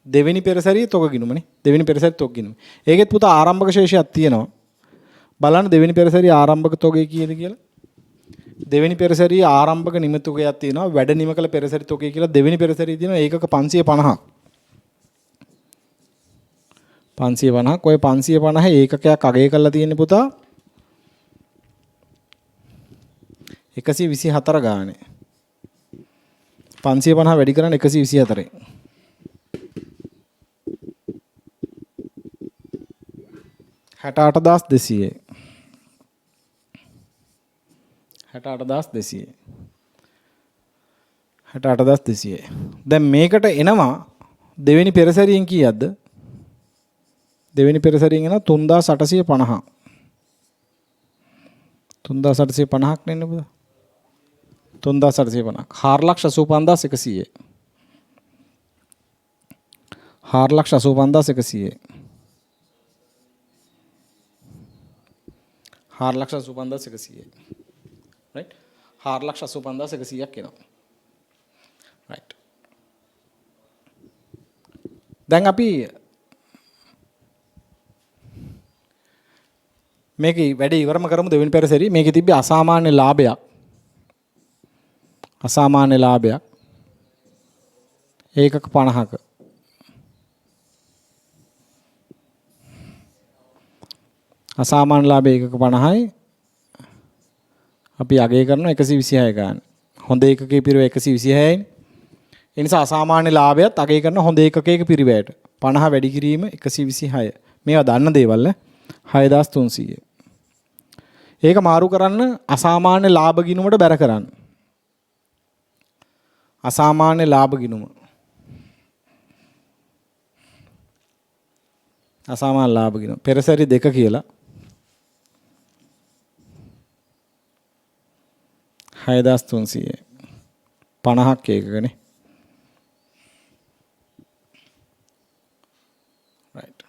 දෙවෙනි පෙරසරියේ තොග ගිණුමනේ දෙවෙනි පෙරසරියේ තොග ගිණුම. ඒකෙත් පුතා ආරම්භක ශේෂයක් තියෙනවා. බලන්න දෙවෙනි පෙරසරියේ ආරම්භක තොගේ කීයද කියලා. දෙවෙනි පෙරසරියේ ආරම්භක නිම තොගයක් තියෙනවා. වැඩ නිම කළ පෙරසරි තොගේ කියලා දෙවෙනි පෙරසරියේ තියෙනවා ඒකක 550ක්. 550ක් ඔය 550 ඒකකයක් අගය කරලා තියෙන්නේ පුතා 124 ගානේ. 550 වැඩි කරන්න 124. 68200. 68200. 68200. දැන් මේකට එනවා දෙවෙනි පෙරසරියෙන් කීයක්ද? දෙවෙනි පෙරසරියෙන් එනවා 3850. 3850ක් නෙන්න පුතා. 3850 485100 485100 485100 right 485100ක් එනවා right දැන් අපි මේකේ වැඩ ඉවරම කරමු දෙවෙනි පෙරසරිය මේකේ තිබ්බේ අසාමාන්‍ය ලාභයක් අසාමාන්‍ය ලාභයක් ඒකක 50ක අසාමාන්‍ය ලාභය ඒකක 50යි අපි අගය කරනවා 126 ගන්න. හොඳ ඒකකයේ පිරිවැය 126යි. ඒ නිසා අසාමාන්‍ය ලාභයත් අගය කරන හොඳ ඒකකයක පිරිවැයට 50 වැඩි කිරීම 126. මේවා දන්න දේවල් 6300. ඒක මාරු කරන්න අසාමාන්‍ය ලාභ ගිණුමට බැර කරන්න. අසාමාන්‍ය ලාභ ගිණුම. අසාමාන්‍ය ලාභ ගිණුම. පෙරසරි 2 කියලා 6300. 50ක් ඒකකනේ. right.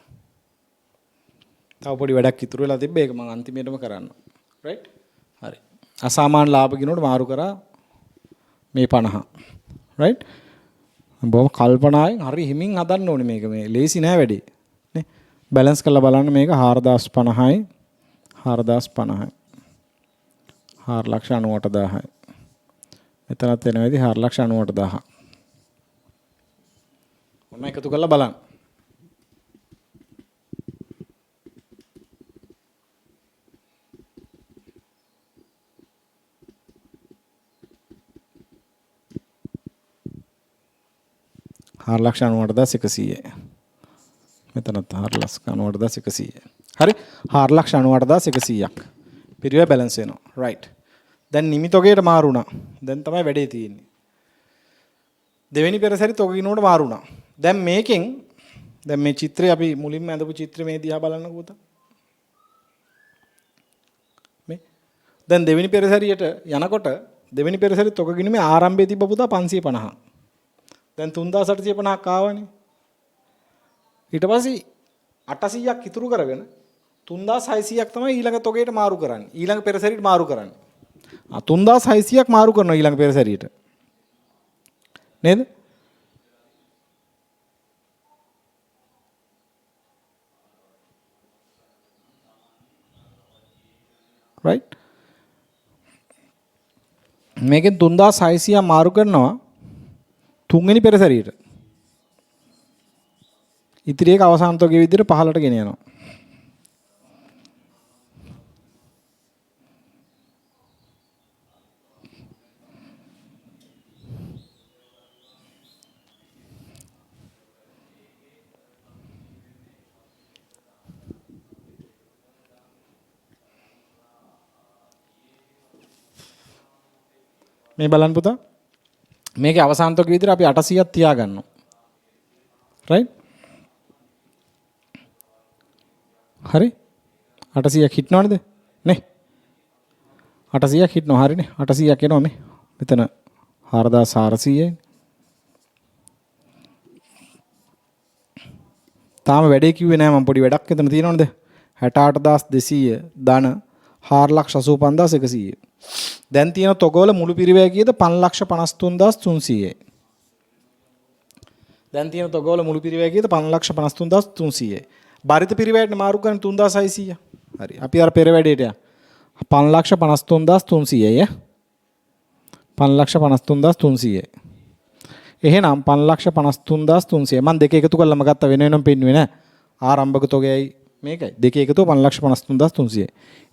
තව පොඩි වැඩක් ඉතුරු වෙලා තිබ්බ ඒක මම අන්තිමේටම කරන්න. රයිට්? හරි. අසාමාන්‍ය ලාභ කිනෝට මාරු කරා මේ 50. රයිට්? බොහොම කල්පනායෙන් හරි හිමින් හදන්න ඕනේ මේක. මේ ලේසි නෑ වැඩි. නේ? බැලන්ස් කරලා බලන්න මේක 4050යි 4050යි 4,98,000යි. මෙතනත් එන වෙලෙදි 4,98,000. ඔන්න එකතු කරලා බලන්න. හාරලක්ෂ 98,100යි. මෙතනත් 4,98,100යි. හරි 4,98,100ක්. පිරිවෙ බැලන්ස් වෙනවා. රයිට්. දැන් නිමි තොගයට මාරු වුණා. දැන් තමයි වැඩේ තියෙන්නේ. දෙවෙනි පෙරසරි තොග ගිනුවට මාරු වුණා. දැන් මේකෙන් දැන් මේ චිත්‍රය අපි මුලින්ම ඇඳපු චිත්‍රය මේ දිහා බලන්නකෝ පුතා. මේ දැන් දෙවෙනි පෙරසරියට යනකොට දෙවෙනි පෙරසරි තොග ගිනුමේ ආරම්භයේ තිබ්බ පුතා 550. දැන් 3850ක් ආවනේ. ඊට පස්සේ 800ක් ඉතුරු කරගෙන 3600ක් තමයි ඊළඟ තොගයට මාරු කරන්නේ. ඊළඟ පෙරසරියට මාරු කරන්නේ. 3600ක් මාරු කරනවා ඊළඟ පෙරසරියට. නේද? right? මේකෙන් 3600 මාරු කරනවා තුන්වෙනි පෙරසරියට. ඉතිරි එක අවසාන තොගේ විදිහට පහළට ගෙන යනවා. මේ බලන්න පුතා. මේකේ අවසාන තොගේ විදිහට අපි 800ක් තියාගන්නවා. right? හරි 800ක් හිටනවද නේ 800ක් හිටනවා හරිනේ 800ක් එනවා මේ මෙතන 4400යි තාම වැඩේ කිව්වේ නෑ මම පොඩි වැඩක් එතන තියෙනවද 68200 ධන 485100 දැන් තියෙන තොගවල මුළු පිරිවැය කීයද 553300යි දැන් තියෙන තොගවල මුළු පිරිවැය කීයද 553300යි බාරිත පිරිවැයට මාරු කරන 3600. හරි. අපි අර පෙර වැඩේට යමු. 553300යි. 553300යි. එහෙනම් 553300 මම දෙක එකතු කරලාම ගත්ත වෙන වෙනම පෙන්නුවේ නෑ. ආරම්භක තොගයයි මේකයි. දෙක එකතුව 553300යි.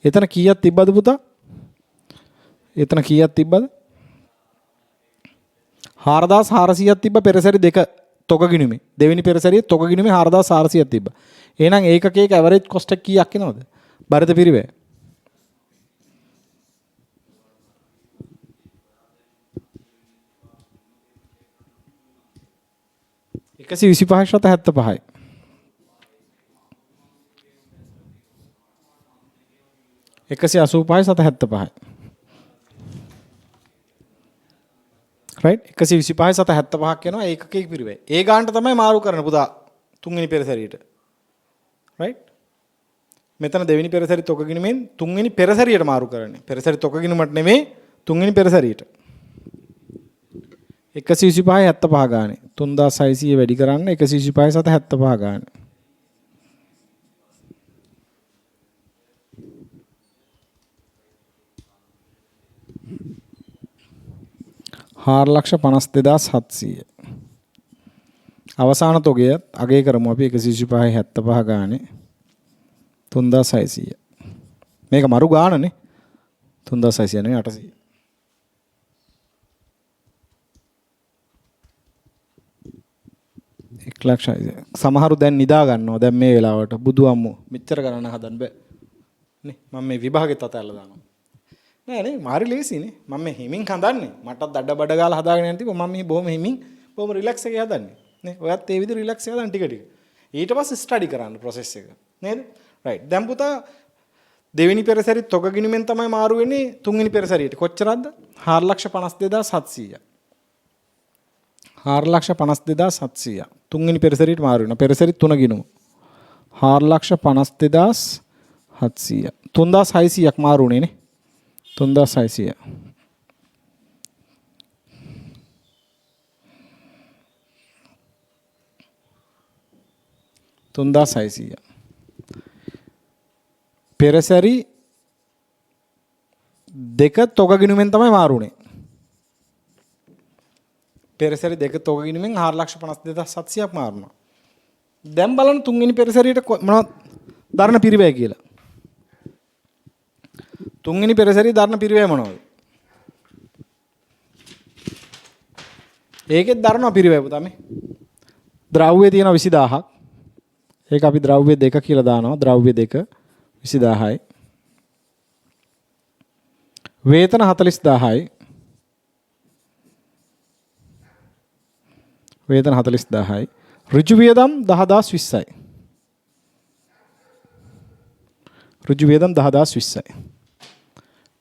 එතන කීයක් තිබ්බද පුතා? එතන කීයක් තිබ්බද? 4400ක් තිබ්බ පෙරසරි දෙක තොග ගිණුමේ. දෙවෙනි පෙරසරියේ තොග ගිණුමේ 4400ක් තිබ්බා. එහෙනම් ඒකකයක ඇවරේජ් කොස්ට් එක කීයක් එනවද? බරිත පිරිවැය. එකසි 25 ශත 75යි. එකසි 85 සත 75යි. right 125 සත 75ක් එනවා ඒකකයක පිරිවැය. ඒ ගානට තමයි මාරු කරන්න පුතා තුන්වෙනි පෙරසරියට. right මෙතන දෙවෙනි පෙරසරි තොග ගිණුමෙන් තුන්වෙනි පෙරසරියට මාරු කරන්නේ. පෙරසරි තොග ගිණුමට නෙමෙයි තුන්වෙනි පෙරසරියට. 125 75 ගානේ 3600 වැඩි කරන්න 125 සත 75 ගානේ. හාරලක්ෂ 52,700. අවසාන තොගය අගය කරමු අපි 125 75 ගානේ 3600. මේක මරු ගානනේ 3600 නෙවෙයි 800. සමහරු දැන් නිදා ගන්නවා දැන් මේ වෙලාවට බුදු අම්මෝ මෙච්චර ගණන හදන්න බෑ නේ මම මේ විභාගෙත් අතහැරලා දානවා නෑ නේ මාරි ලේසිනේ මම මේ හිමින් හදන්නේ මටත් අඩ බඩ ගාලා හදාගෙන යන තිබ්බ මම මේ බොහොම හිමින් බොහොම රිලැක්ස් එකේ හදන්නේ නේ ඔයත් ඒ විදිහට රිලැක්ස් එකේ හදන්න ටික ටික ඊට පස්සේ ස්ටඩි කරන්න ප්‍රොසෙස් එක නේද රයිට් දැන් පුතා දෙවෙනි පෙරසරිය තොග ගිණුමෙන් තමයි මාරු වෙන්නේ තුන්වෙනි පෙරසරියට කොච්චරද 4,52,700 4,52,700 තුන්වෙනි පෙරසරියට මාරු වෙනවා පෙරසරි 3 ගිණුම 4,52,700. 3,600ක් මාරුනේ නේ. 3,600. 3,600. පෙරසැරි දෙක තොග ගිණුමෙන් තමයි මාරුනේ. පෙරසැරි දෙක තොග ගිණුමෙන් 4,52,700ක් මාරුණා. දැන් බලන්න තුන්වෙනි පෙරසැරියට මොනවද දරණ පිරිවැය කියලා. තුන්වෙනි පෙරසැරිය දරණ පිරිවැය මොනවද? ඒකෙත් දරණ පිරිවැය පුතා මේ. ද්‍රව්‍ය තියෙනවා 20000ක්. ඒක අපි ද්‍රව්‍ය දෙක කියලා දානවා. ද්‍රව්‍ය දෙක 20000යි. වේතන 40000යි. වේතන 40000යි. ඍජු වියදම් 10020යි. ඍජු වියදම් 10020යි.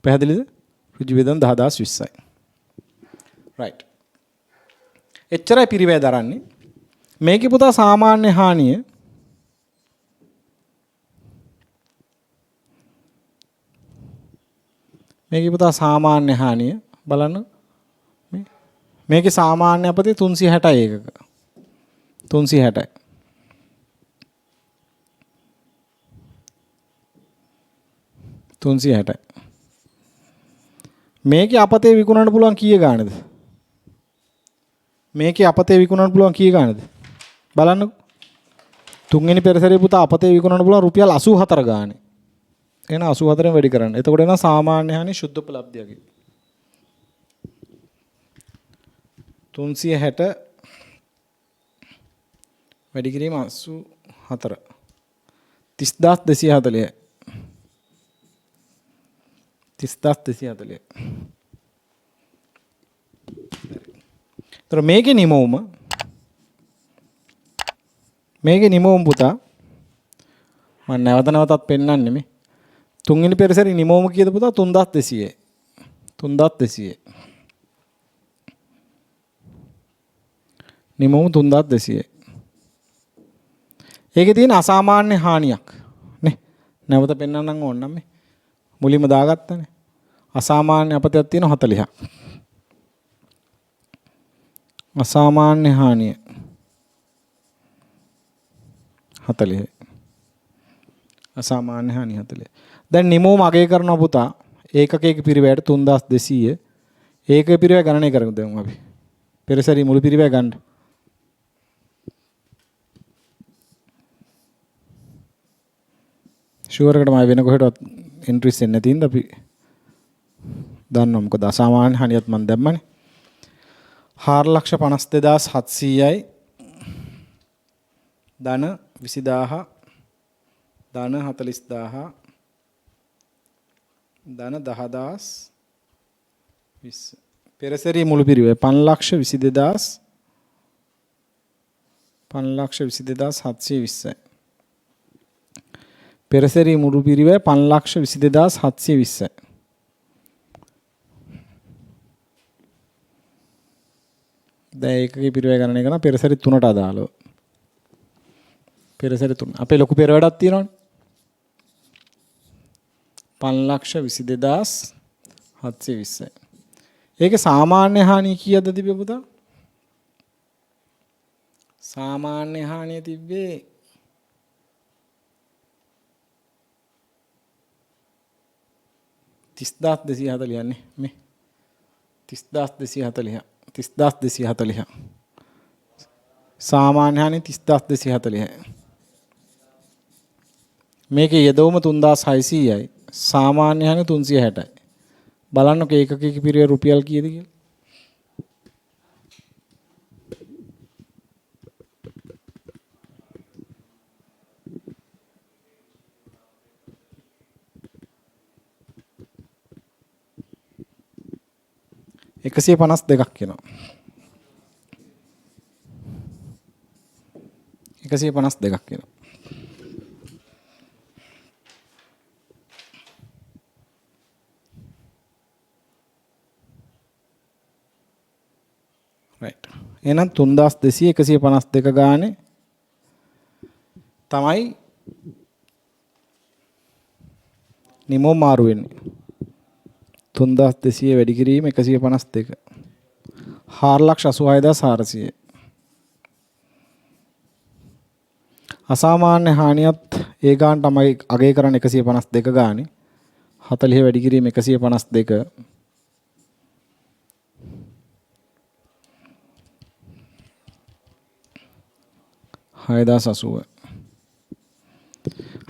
පැහැදිලිද? ඍජු වියදම් 10020යි. රයිට්. එච්චරයි පිරිවැය දරන්නේ. මේකේ පුතා සාමාන්‍ය හානිය බලන්න. මේකේ සාමාන්‍ය අපතේ 360යි එකක. 360යි. මේකේ අපතේ විකුණන්න පුළුවන් කීය ගානද? මේකේ අපතේ විකුණන්න පුළුවන් කීය ගානද? බලන්නකෝ. තුන්වෙනි පෙරසැරේ පුතා අපතේ විකුණන්න පුළුවන් රුපියල් 84 ගානේ. එහෙනම් 84ෙන් වැඩි කරන්න. එතකොට එනවා සාමාන්‍ය හානිය සුද්ධ උපලබ්ධියගේ. 360 වැඩි කිරීම 84 30240යි. 30240යි. මේකේ නිමවුම පුතා මම නැවතත් පෙන්නන්නේ මේ තුන්වෙනි පෙරසැරේ නිමවුම කීයද පුතා? 3200යි. 3200යි. නිමවුම 3200යි. ඒකේ තියෙන අසාමාන්‍ය හානියක් නේ. නැවත පෙන්නන්නම් ඕනනම් මේ මුලින්ම දාගත්තනේ. අසාමාන්‍ය අපතයක් තියෙන 40ක්. අසාමාන්‍ය හානිය 40යි. අසාමාන්‍ය හානිය 40. දැන් නිමෝම අගය කරනවා පුතා ඒකකයක පිරිවැයට 3200. ඒකක පිරිවැය ගණනය කරමු දැන් අපි. පෙරසැරි මුළු පිරිවැය ගන්න. ෂුවර් එකටම වෙන කොහෙටවත් එන්ට්‍රීස් එන්නේ නැති ඉඳ අපි දන්නවා මොකද අසාමාන්‍ය හානියත් මම දැම්මනේ. 4,52,700යි ධන 20000 ධන 40000 ධන 10020 පෙරසැරි මුළු පිරිවැය 5,22,720යි. පෙරසැරි මුළු පිරිවැය 5,22,720යි. දැන් ඒකගේ පිරිවැය ගණනය කරන පෙරසැරි 3ට අදාළව. පෙරසැරි 3. අපේ ලොකු පෙර වැඩක් තියෙනවනේ. 5,22,720යි. ඒකේ සාමාන්‍ය හානිය කීයද තිබ්බේ පුතා? සාමාන්‍ය හානිය තිබ්බේ 30,240 නේ මේ 30,240 30,240 සාමාන්‍ය හානිය 30,240යි. මේකේ යෙදවුම 3,600යි සාමාන්‍ය හානිය 360යි. බලන්නකෝ ඒකකයක පිරිවැය රුපියල් කීයද කියලා. එකසිය 52ක් වෙනවා. 152ක් වෙනවා. right. එහෙනම් 3,200 152 ගානේ තමයි නිමෝ මාරු වෙන්නේ 3200 වැඩි කිරීම 152 486400 අසාමාන්‍ය හානියත් ඒ ගාන තමයි අගය කරන්නේ 152 ගානේ 40 වැඩි කිරීම 152 6080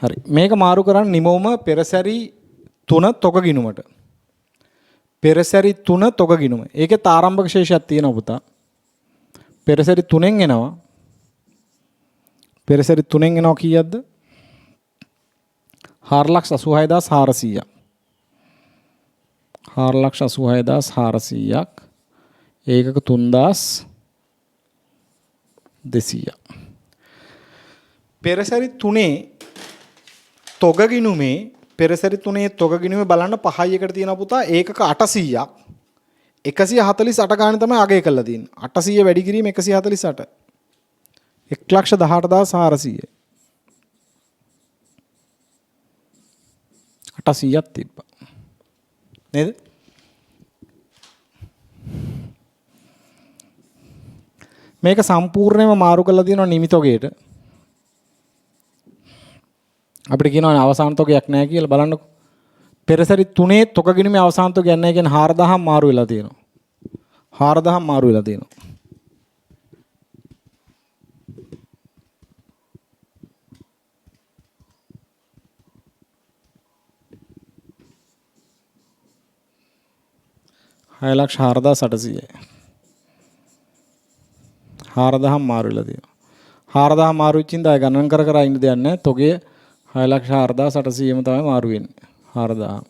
හරි මේක මාරු කරන්න නිමවම පෙරසැරි 3 තොග ගිණුමට පෙරසැරි 3 තොග ගිණුම ඒකේ ආරම්භක ශේෂයක් තියෙනවා පුතා පෙරසැරි 3න් එනවා පෙරසැරි 3න් එනවා කීයක්ද 486400ක් 486400ක් ඒකක 3200ක් පෙරසැරි 3 තොග ගිණුමේ පෙරසැරි 3 තොග ගිණුමේ බලන්න 5යි එකට තියෙනවා පුතා ඒකක 800ක් 148 ගානේ තමයි අගය කරලා තියෙන්නේ 800 වැඩි කිරීම 148 118400 800ක් තිබ්බා නේද මේක සම්පූර්ණයෙන්ම මාරු කරලා තියෙනවා නිමිතොගේට අපිට කියනවා අවසාන තොගයක් නැහැ කියලා බලන්නකො පෙරසැරි 3 තොග ගිණුමේ අවසාන තොගයක් නැහැ කියන්නේ 4000ක් මාරු වෙලා තියෙනවා 4000ක් මාරු වෙලා තියෙනවා ලක්ෂ 4800යි 4000ක් මාරු වෙලා තියෙනවා 4000 මාරු වෙච්ච ඉඳලා ගණන් කර කර ඉන්න දෙයක් නැහැ තොගේ 6,48,800ම තමයි මාරු වෙන්නේ 4000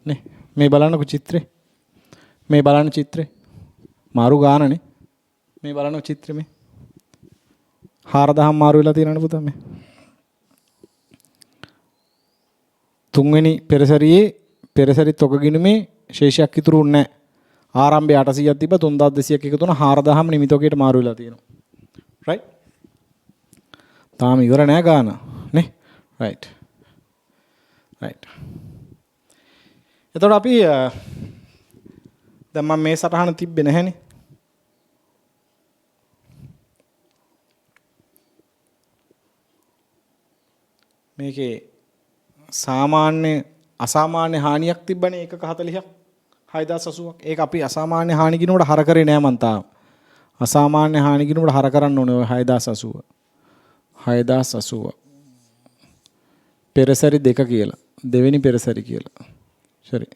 නේ මේ බලන්නකො චිත්‍රේ මේ බලන්න චිත්‍රේ මාරු ගානනේ මේ බලන්න චිත්‍රේ මේ 4000 මාරු වෙලා තියෙනවනේ පුතා මේ තුන්වෙනි පෙරසැරි තොග ගිණුමේ ශේෂයක් ඉතුරු නැහැ ආරම්භයේ 800ක් තිබ්බා 3200ක් එකතු වුණා 4000ම නිමිතොකේට මාරු වෙලා තියෙනවා රයිට් තාම ඉවර නෑ ගාන නේ right එතකොට අපි දැන් මම මේ සටහන තිබ්බේ නැහැනේ මේකේ සාමාන්‍ය අසාමාන්‍ය හානියක් තිබ්බනේ ඒකක 40ක් 6080ක් ඒක අපි අසාමාන්‍ය හානි ගිණුමට හර කරේ නෑ මන් තාම අසාමාන්‍ය හානි ගිණුමට හර කරන්න ඕනේ ඔය 6080 පෙරසැරි 2 කියලා දෙවෙනි පෙරසැරි කියලා සරි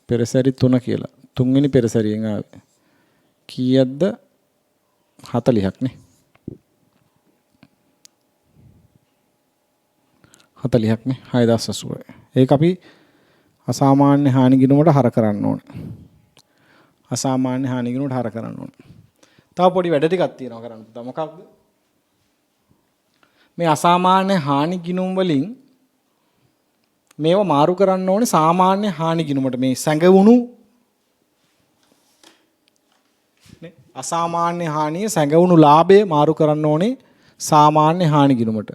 පෙරසැරි 3 කියලා තුන්වෙනි පෙරසැරියෙන් ආවේ කීයක්ද 40ක් නේ 40ක් නේ 6080 ඒක අපි අසාමාන්‍ය හානි ගිණුමට හර කරන්න ඕනේ අසාමාන්‍ය හානි ගිණුමට හර කරන්න ඕනේ තව පොඩි වැඩ ටිකක් තියෙනවා කරන්න පුතා මොකක්ද මේ අසාමාන්‍ය හානි ගිණුම් වලින් මේව මාරු කරන්න ඕනේ සාමාන්‍ය හානි ගිණුමට මේ සැඟවුණු නේ අසාමාන්‍ය හානිය සැඟවුණු ලාභය මාරු කරන්න ඕනේ සාමාන්‍ය හානි ගිණුමට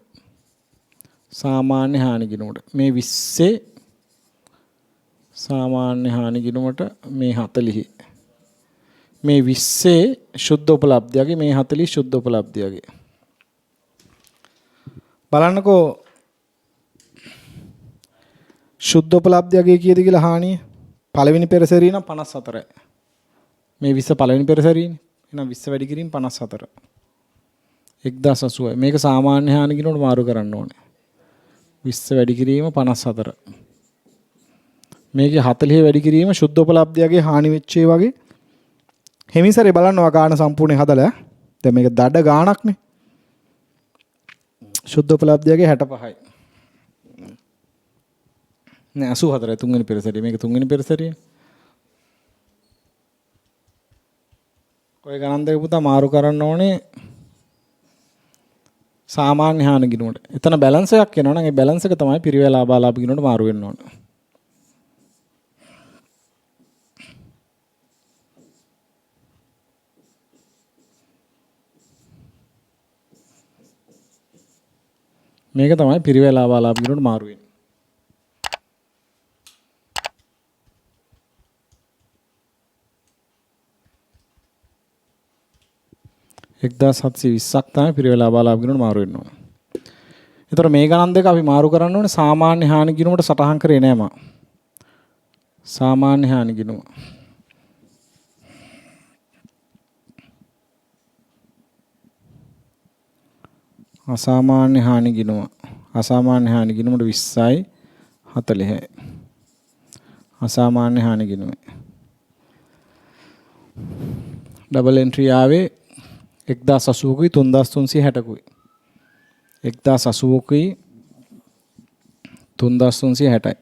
සාමාන්‍ය හානි ගිණුමට මේ 20 සාමාන්‍ය හානි ගිණුමට මේ 40 මේ 20 ශුද්ධ උපලබ්ධියගේ මේ 40 ශුද්ධ උපලබ්ධියගේ බලන්නකෝ ශුද්ධ උපලබ්ධියගේ කීයද කියලා හානිය පළවෙනි පෙරසැරිය නම් 54යි මේ 20 පළවෙනි පෙරසැරියනේ එහෙනම් 20 වැඩි කිරීම 54 1080යි මේක සාමාන්‍ය හානි ගිණුමට මාරු කරන්න ඕනේ 20 වැඩි කිරීම 54 මේකේ 40 වැඩි කිරීම ශුද්ධ උපලබ්ධියගේ හානි වෙච්ච ඒ වගේ හිමිසරේ බලන්නවා ගාන සම්පූර්ණයෙන් හදලා දැන් මේක දඩ ගානක්නේ ශුද්ධ උපලබ්ධියගේ 65යි නෑ 84යි තුන්වෙනි පෙරසැරිය මේක තුන්වෙනි පෙරසැරිය ඔය ගණන් දෙක පුතා මාරු කරන්න ඕනේ සාමාන්‍ය හානි ගිණුමට එතන බැලන්ස් එකක් එනවා නම් ඒ බැලන්ස් එක තමයි පිරිවැය ලාභාලාභ ගිණුමට මාරු වෙන්න ඕනේ මේක තමයි පිරිවැලා බාලාප ගිණුමට මාරු වෙන්නේ. 1720ක් තමයි පිරිවැලා බාලාප ගිණුමට මාරු වෙන්න ඕන. ඒතර මේ ගණන් දෙක අපි මාරු කරන්න ඕනේ සාමාන්‍ය හානි ගිණුමට සටහන් කරේ නෑ මම. සාමාන්‍ය හානි ගිණුම. අසාමාන්‍ය හානි ගිණුම. අසාමාන්‍ය හානි ගිණුමට 20යි 40යි. අසාමාන්‍ය හානි ගිණුම. ඩබල් එන්ට්‍රි ආවේ 1080කුයි 3360කුයි. 1080කුයි 3360යි.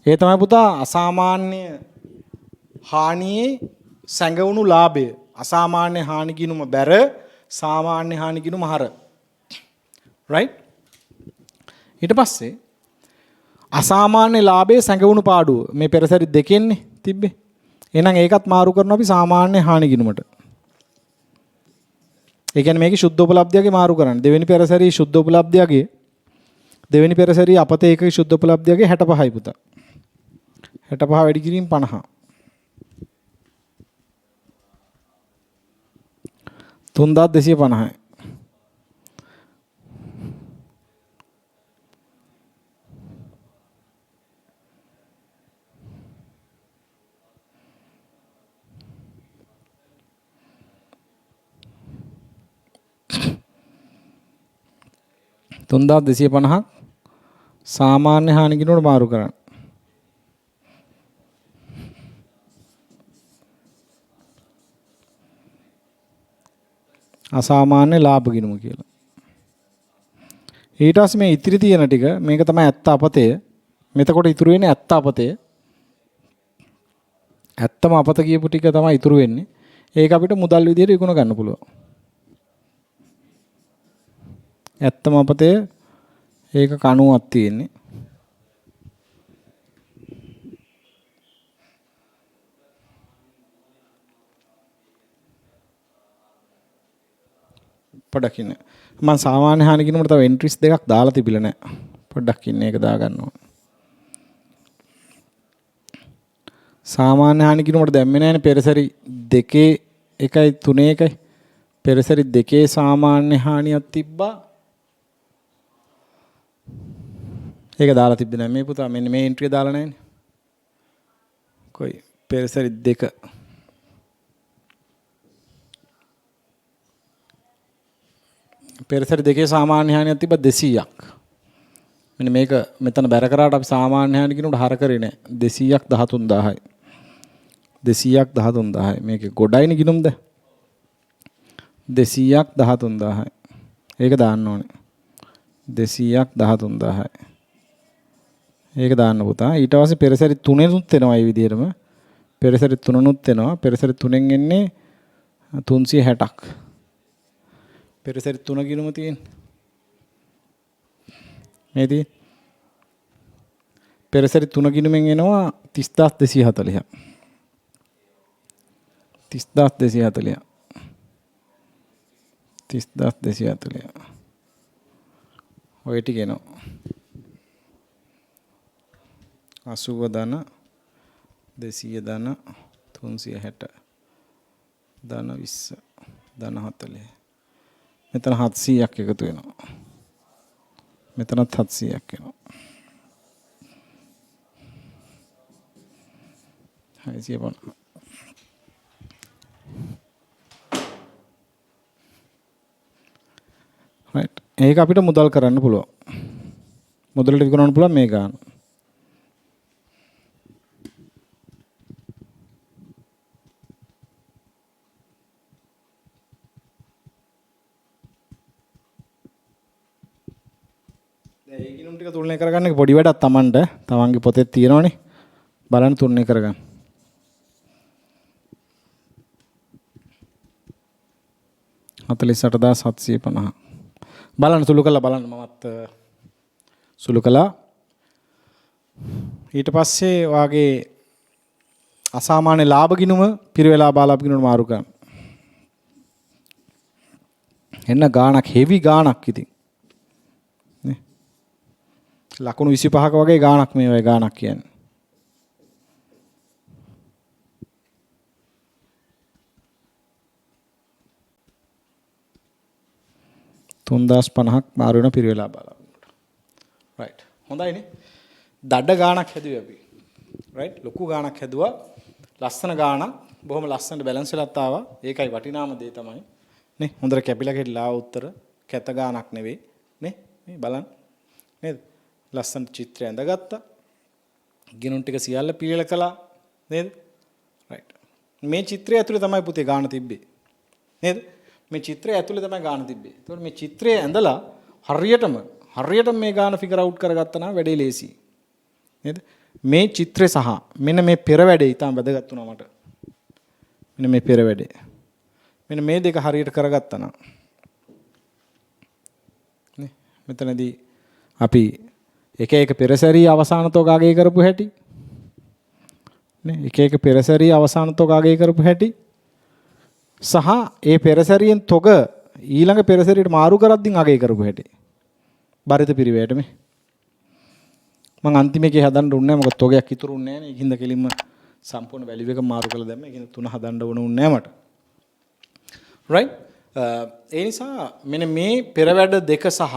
ඒ තමයි පුතා අසාමාන්‍ය හානියේ සැඟවුණු ලාභය. අසාමාන්‍ය හානි ගිණුම බැර සාමාන්‍ය හානි ගිණුම හර. right? ඊට පස්සේ අසාමාන්‍ය ලාභයේ සැඟවුණු පාඩුව මේ පෙරසරි දෙකෙන්නේ තිබ්බේ. එහෙනම් ඒකත් මාරු කරනවා අපි සාමාන්‍ය හානි ගිණුමට. ඒ කියන්නේ මේකේ සුද්ධ උපලබ්ධියගේ මාරු කරන්න. දෙවෙනි පෙරසරි සුද්ධ උපලබ්ධියගේ දෙවෙනි පෙරසරි අපතේ එකේ සුද්ධ උපලබ්ධියගේ 65යි පුතා. 65 වැඩි කිරීම 50. 3250යි. තුන්දා 250ක් සාමාන්‍ය හානි ගිණුමට මාරු කරන්න. අසාමාන්‍ය ලාභ ගිණුම කියලා. ඊට පස්සේ මේ ඉතිරි තියෙන ටික මේක තමයි ඇත්ත අපතය. මෙතකොට ඉතුරු වෙන්නේ ඇත්ත අපතය. ඇත්තම අපත කියපු ටික තමයි ඉතුරු වෙන්නේ. ඒක අපිට මුදල් විදියට විකුණ ගන්න පුළුවන්. ඇත්තම අපතේ ඒක 90ක් තියෙන්නේ. පොඩ්ඩක් ඉන්න. මම සාමාන්‍ය හානි ගිණුමට තව එන්ට්‍රීස් දෙකක් දාලා තිබිලා නැහැ. පොඩ්ඩක් ඉන්න ඒක දාගන්න ඕන. සාමාන්‍ය හානි ගිණුමට දැම්මේ නැහැනේ පෙරසරි 2 1යි 3 1යි. පෙරසරි 2 සාමාන්‍ය හානියක් තිබ්බා. ඒක දාලා තිබ්බේ නැහැ මේ පුතා. මෙන්න මේ එන්ට්‍රිය දාලා නැහැනේ. කොයි පෙරසරි 2 පෙරසරි 2 සාමාන්‍ය හානියක් තිබ්බා 200ක්. මෙන්න මේක මෙතන බැර කරාට අපි සාමාන්‍ය හානි කියනකොට හර කරේ නැහැ. 200ක් 13000යි. 200ක් 13000යි. මේකේ ගොඩයිනේ ගිණුම්ද? 200ක් 13000යි. ඒක දාන්න ඕනේ. 200ක් 13000යි. ඒක දාන්න පුතා. ඊට පස්සේ පෙරසරි 3නුත් එනවා මේ විදිහටම. පෙරසරි 3නුත් එනවා. පෙරසරි 3න් එන්නේ 360ක්. පෙරසරි 3 ගිණුම තියෙන්නේ. මේ තියෙන්නේ. පෙරසරි 3 ගිණුමෙන් එනවා 30240ක්. 30240ක්. 30240ක්. ඔය ටික එනවා. 80 ධන 200 ධන 360 ධන 20 ධන 40. මෙතන 700ක් එකතු වෙනවා. මෙතනත් 700ක් එනවා. 650. right. ඒක අපිට මුදල් කරන්න පුළුවන්. මුදලට විකුණන්න පුළුවන් මේ ගාන. දැන් ඒ ගිණුම් ටික තුලනය කරගන්න එක පොඩි වැඩක් Tamanට. Tamanගේ පොතේ තියෙනවනේ. බලන්න තුලනය කරගන්න. හතලිස් 750. බලන්න සුළු කළා බලන්න මමත් සුළු කළා. ඊට පස්සේ වාගේ අසාමාන්‍ය ලාභ ගිණුම පිරිවෙලා බාලාප ගිණුමට මාරු කරන්න. එන්න ගාණක් හෙවි ගාණක් ඉතින්. නේ ලකුණු 25ක වගේ ගාණක් මේ වගේ ගාණක් කියන්නේ. තුන්දාස් 50ක් මාරු වෙන පිරිවෙලා බලන්න. රයිට්. හොඳයිනේ. දඩ ගාණක් හැදුවේ අපි. රයිට්. ලොකු ගාණක් හැදුවා. ලස්සන ගාණක්. බොහොම ලස්සනට බැලන්ස් වෙලත් ආවා. ඒකයි වටිනාම දේ තමයි. නේ හොඳට කැපිලා කෙටලා උත්තර කැත ගාණක් නෙවෙයි. නේ මේ බලන්න. නේද? ලස්සන චිත්‍රය ඇඳගත්තා. ගිනුම් ටික සියල්ල පිළිල කළා. නේද? රයිට්. මේ චිත්‍රය ඇතුලේ තමයි පුතේ ගාණ තිබ්බේ. නේද? මේ චිත්‍රය ඇතුලේ තමයි ගාණ තිබ්බේ. ඒතකොට මේ චිත්‍රය ඇඳලා හරියටම මේ ගාණ ෆිගර් අවුට් කරගත්තා නම් වැඩේ ලේසි. නේද? මේ චිත්‍රය සහ මෙන්න මේ පෙර වැඩේ ඊටම වැදගත් වුණා මට. මෙන්න මේ පෙර වැඩේ. මෙන්න මේ දෙක හරියට කරගත්තා නම් නේ මෙතනදී අපි එක පෙරසැරී අවසාන තෝග අගය කරපු හැටි නේ එක පෙරසැරී අවසාන තෝග අගය කරපු හැටි සහ ඒ පෙරසැරියෙන් තොග ඊළඟ පෙරසැරියට මාරු කරද්දී අගය කරපු හැටි බරිත පිරිවැයට මේ මම අන්තිම එකේ හදන්න උන්නේ නැහැ මොකද තොගයක් ඉතුරු උන්නේ නැහැ නේ ඒකින්ද කෙලින්ම සම්පූර්ණ වැලියු එක මාරු කරලා දැම්මා ඒකින්ද තුන හදන්න උන්නේ නැහැ මට රයිට් ඒ නිසා මෙන්න මේ පෙරවැඩ දෙක සහ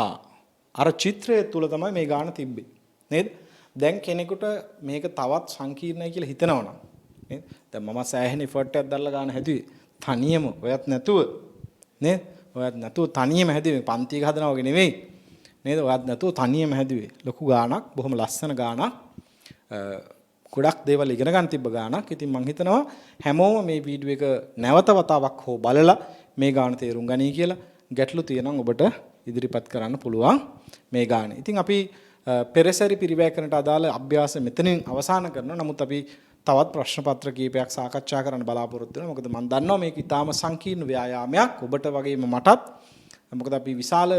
අර චිත්‍රය තුල තමයි මේ ගාන තිබ්බේ නේද දැන් කෙනෙකුට මේක තවත් සංකීර්ණයි කියලා හිතනවනම් නේද දැන් මම සෑහෙන එෆර්ට් එකක් දාලා ගාන හැදුවේ තනියම ඔයත් නැතුව නේද ඔයත් නැතුව තනියම හැදුවේ පන්ති එක හදනවා වගේ නෙවෙයි නේද ඔයත් නැතුව තනියම හැදුවේ ලොකු ගානක් බොහොම ලස්සන ගානක් ගොඩක් දේවල් ඉගෙන ගන්න තිබ්බ ගානක් ඉතින් මම හිතනවා හැමෝම මේ වීඩියෝ එක නැවත වතාවක් හෝ බලලා මේ ගාන තේරුම් ගනී කියලා ගැටලු තියෙනවා ඔබට ඉදිරිපත් කරන්න පුළුවන් මේ ගාන. ඉතින් අපි පෙරසැරි පිරිවැයකරණට අදාළ අභ්‍යාස මෙතනින් අවසන් කරනවා. නමුත් අපි තවත් ප්‍රශ්න පත්‍ර කීපයක් සාකච්ඡා කරන්න බලාපොරොත්තු වෙනවා. මොකද මම දන්නවා මේක ඉතාම සංකීර්ණ ව්‍යායාමයක් ඔබට වගේම මටත්. මොකද අපි විශාල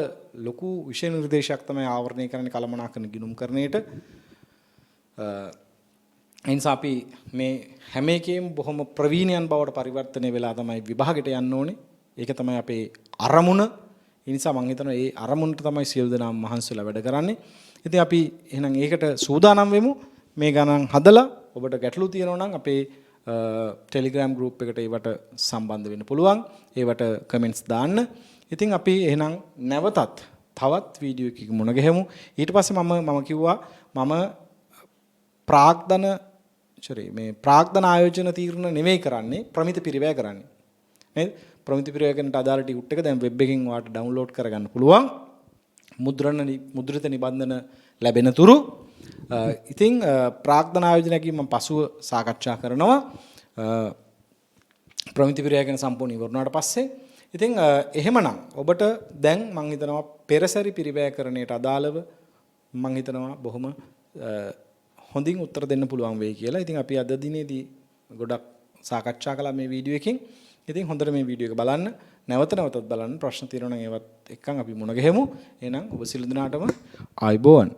ලොකු විෂය නිර්දේශයක් තමයි ආවරණය කරන්නේ කළමනාකරන ගිණුම් කරණයට. එනිසා අපි මේ හැම එකෙම බොහොම ප්‍රවීණයන් බවට පරිවර්තනය වෙලා තමයි විභාගයට යන්න ඕනේ. ඒක තමයි අපේ අරමුණ. ඒ නිසා මම හිතනවා මේ අරමුණට තමයි සියලු දෙනාම මහන්සිලා වැඩ කරන්නේ. ඉතින් අපි එහෙනම් ඒකට සූදානම් වෙමු. මේ ගණන් හදලා ඔබට ගැටලු තියෙනවා නම් අපේ Telegram group එකට ඒවට සම්බන්ධ වෙන්න පුළුවන්. ඒවට කමෙන්ට්ස් දාන්න. ඉතින් අපි එහෙනම් නැවතත් තවත් වීඩියෝ එකකින් මුණ ගැහෙමු. ඊට පස්සේ මම කිව්වා මම ප්‍රාග්ධන ආයෝජන තීරණ නෙමෙයි කරන්නේ ප්‍රමිත පිරිවැය කරන්නේ. නේද? ප්‍රමිත පිරිවැයකට අදාළ ටියුට් එක දැන් වෙබ් එකකින් ඔයාලට ඩවුන්ලෝඩ් කරගන්න පුළුවන්. මුද්‍රිත නිබන්ධන ලැබෙන තුරු ඉතින් ප්‍රාග්ධන ආයෝජනයකින් මම පසුව සාකච්ඡා කරනවා. ප්‍රමිත පිරිවැයගෙන සම්පූර්ණ ඉවරනාට පස්සේ ඉතින් එහෙමනම් ඔබට දැන් මම හිතනවා පෙරසැරි පිරිවැයකරණයට අදාළව මම හිතනවා බොහොම හොඳින් උත්තර දෙන්න පුළුවන් වෙයි කියලා. ඉතින් අපි අද දිනේදී ගොඩක් සාකච්ඡා කළා මේ වීඩියෝ එකකින්. ඉතින් හොඳට මේ වීඩියෝ එක බලන්න. නැවතත් බලන්න. ප්‍රශ්න තියෙනවා නම් ඒවත් එක්කන් අපි මුණ ගැහෙමු. එහෙනම් ඔබ සියලු දෙනාටම ආයුබෝවන්.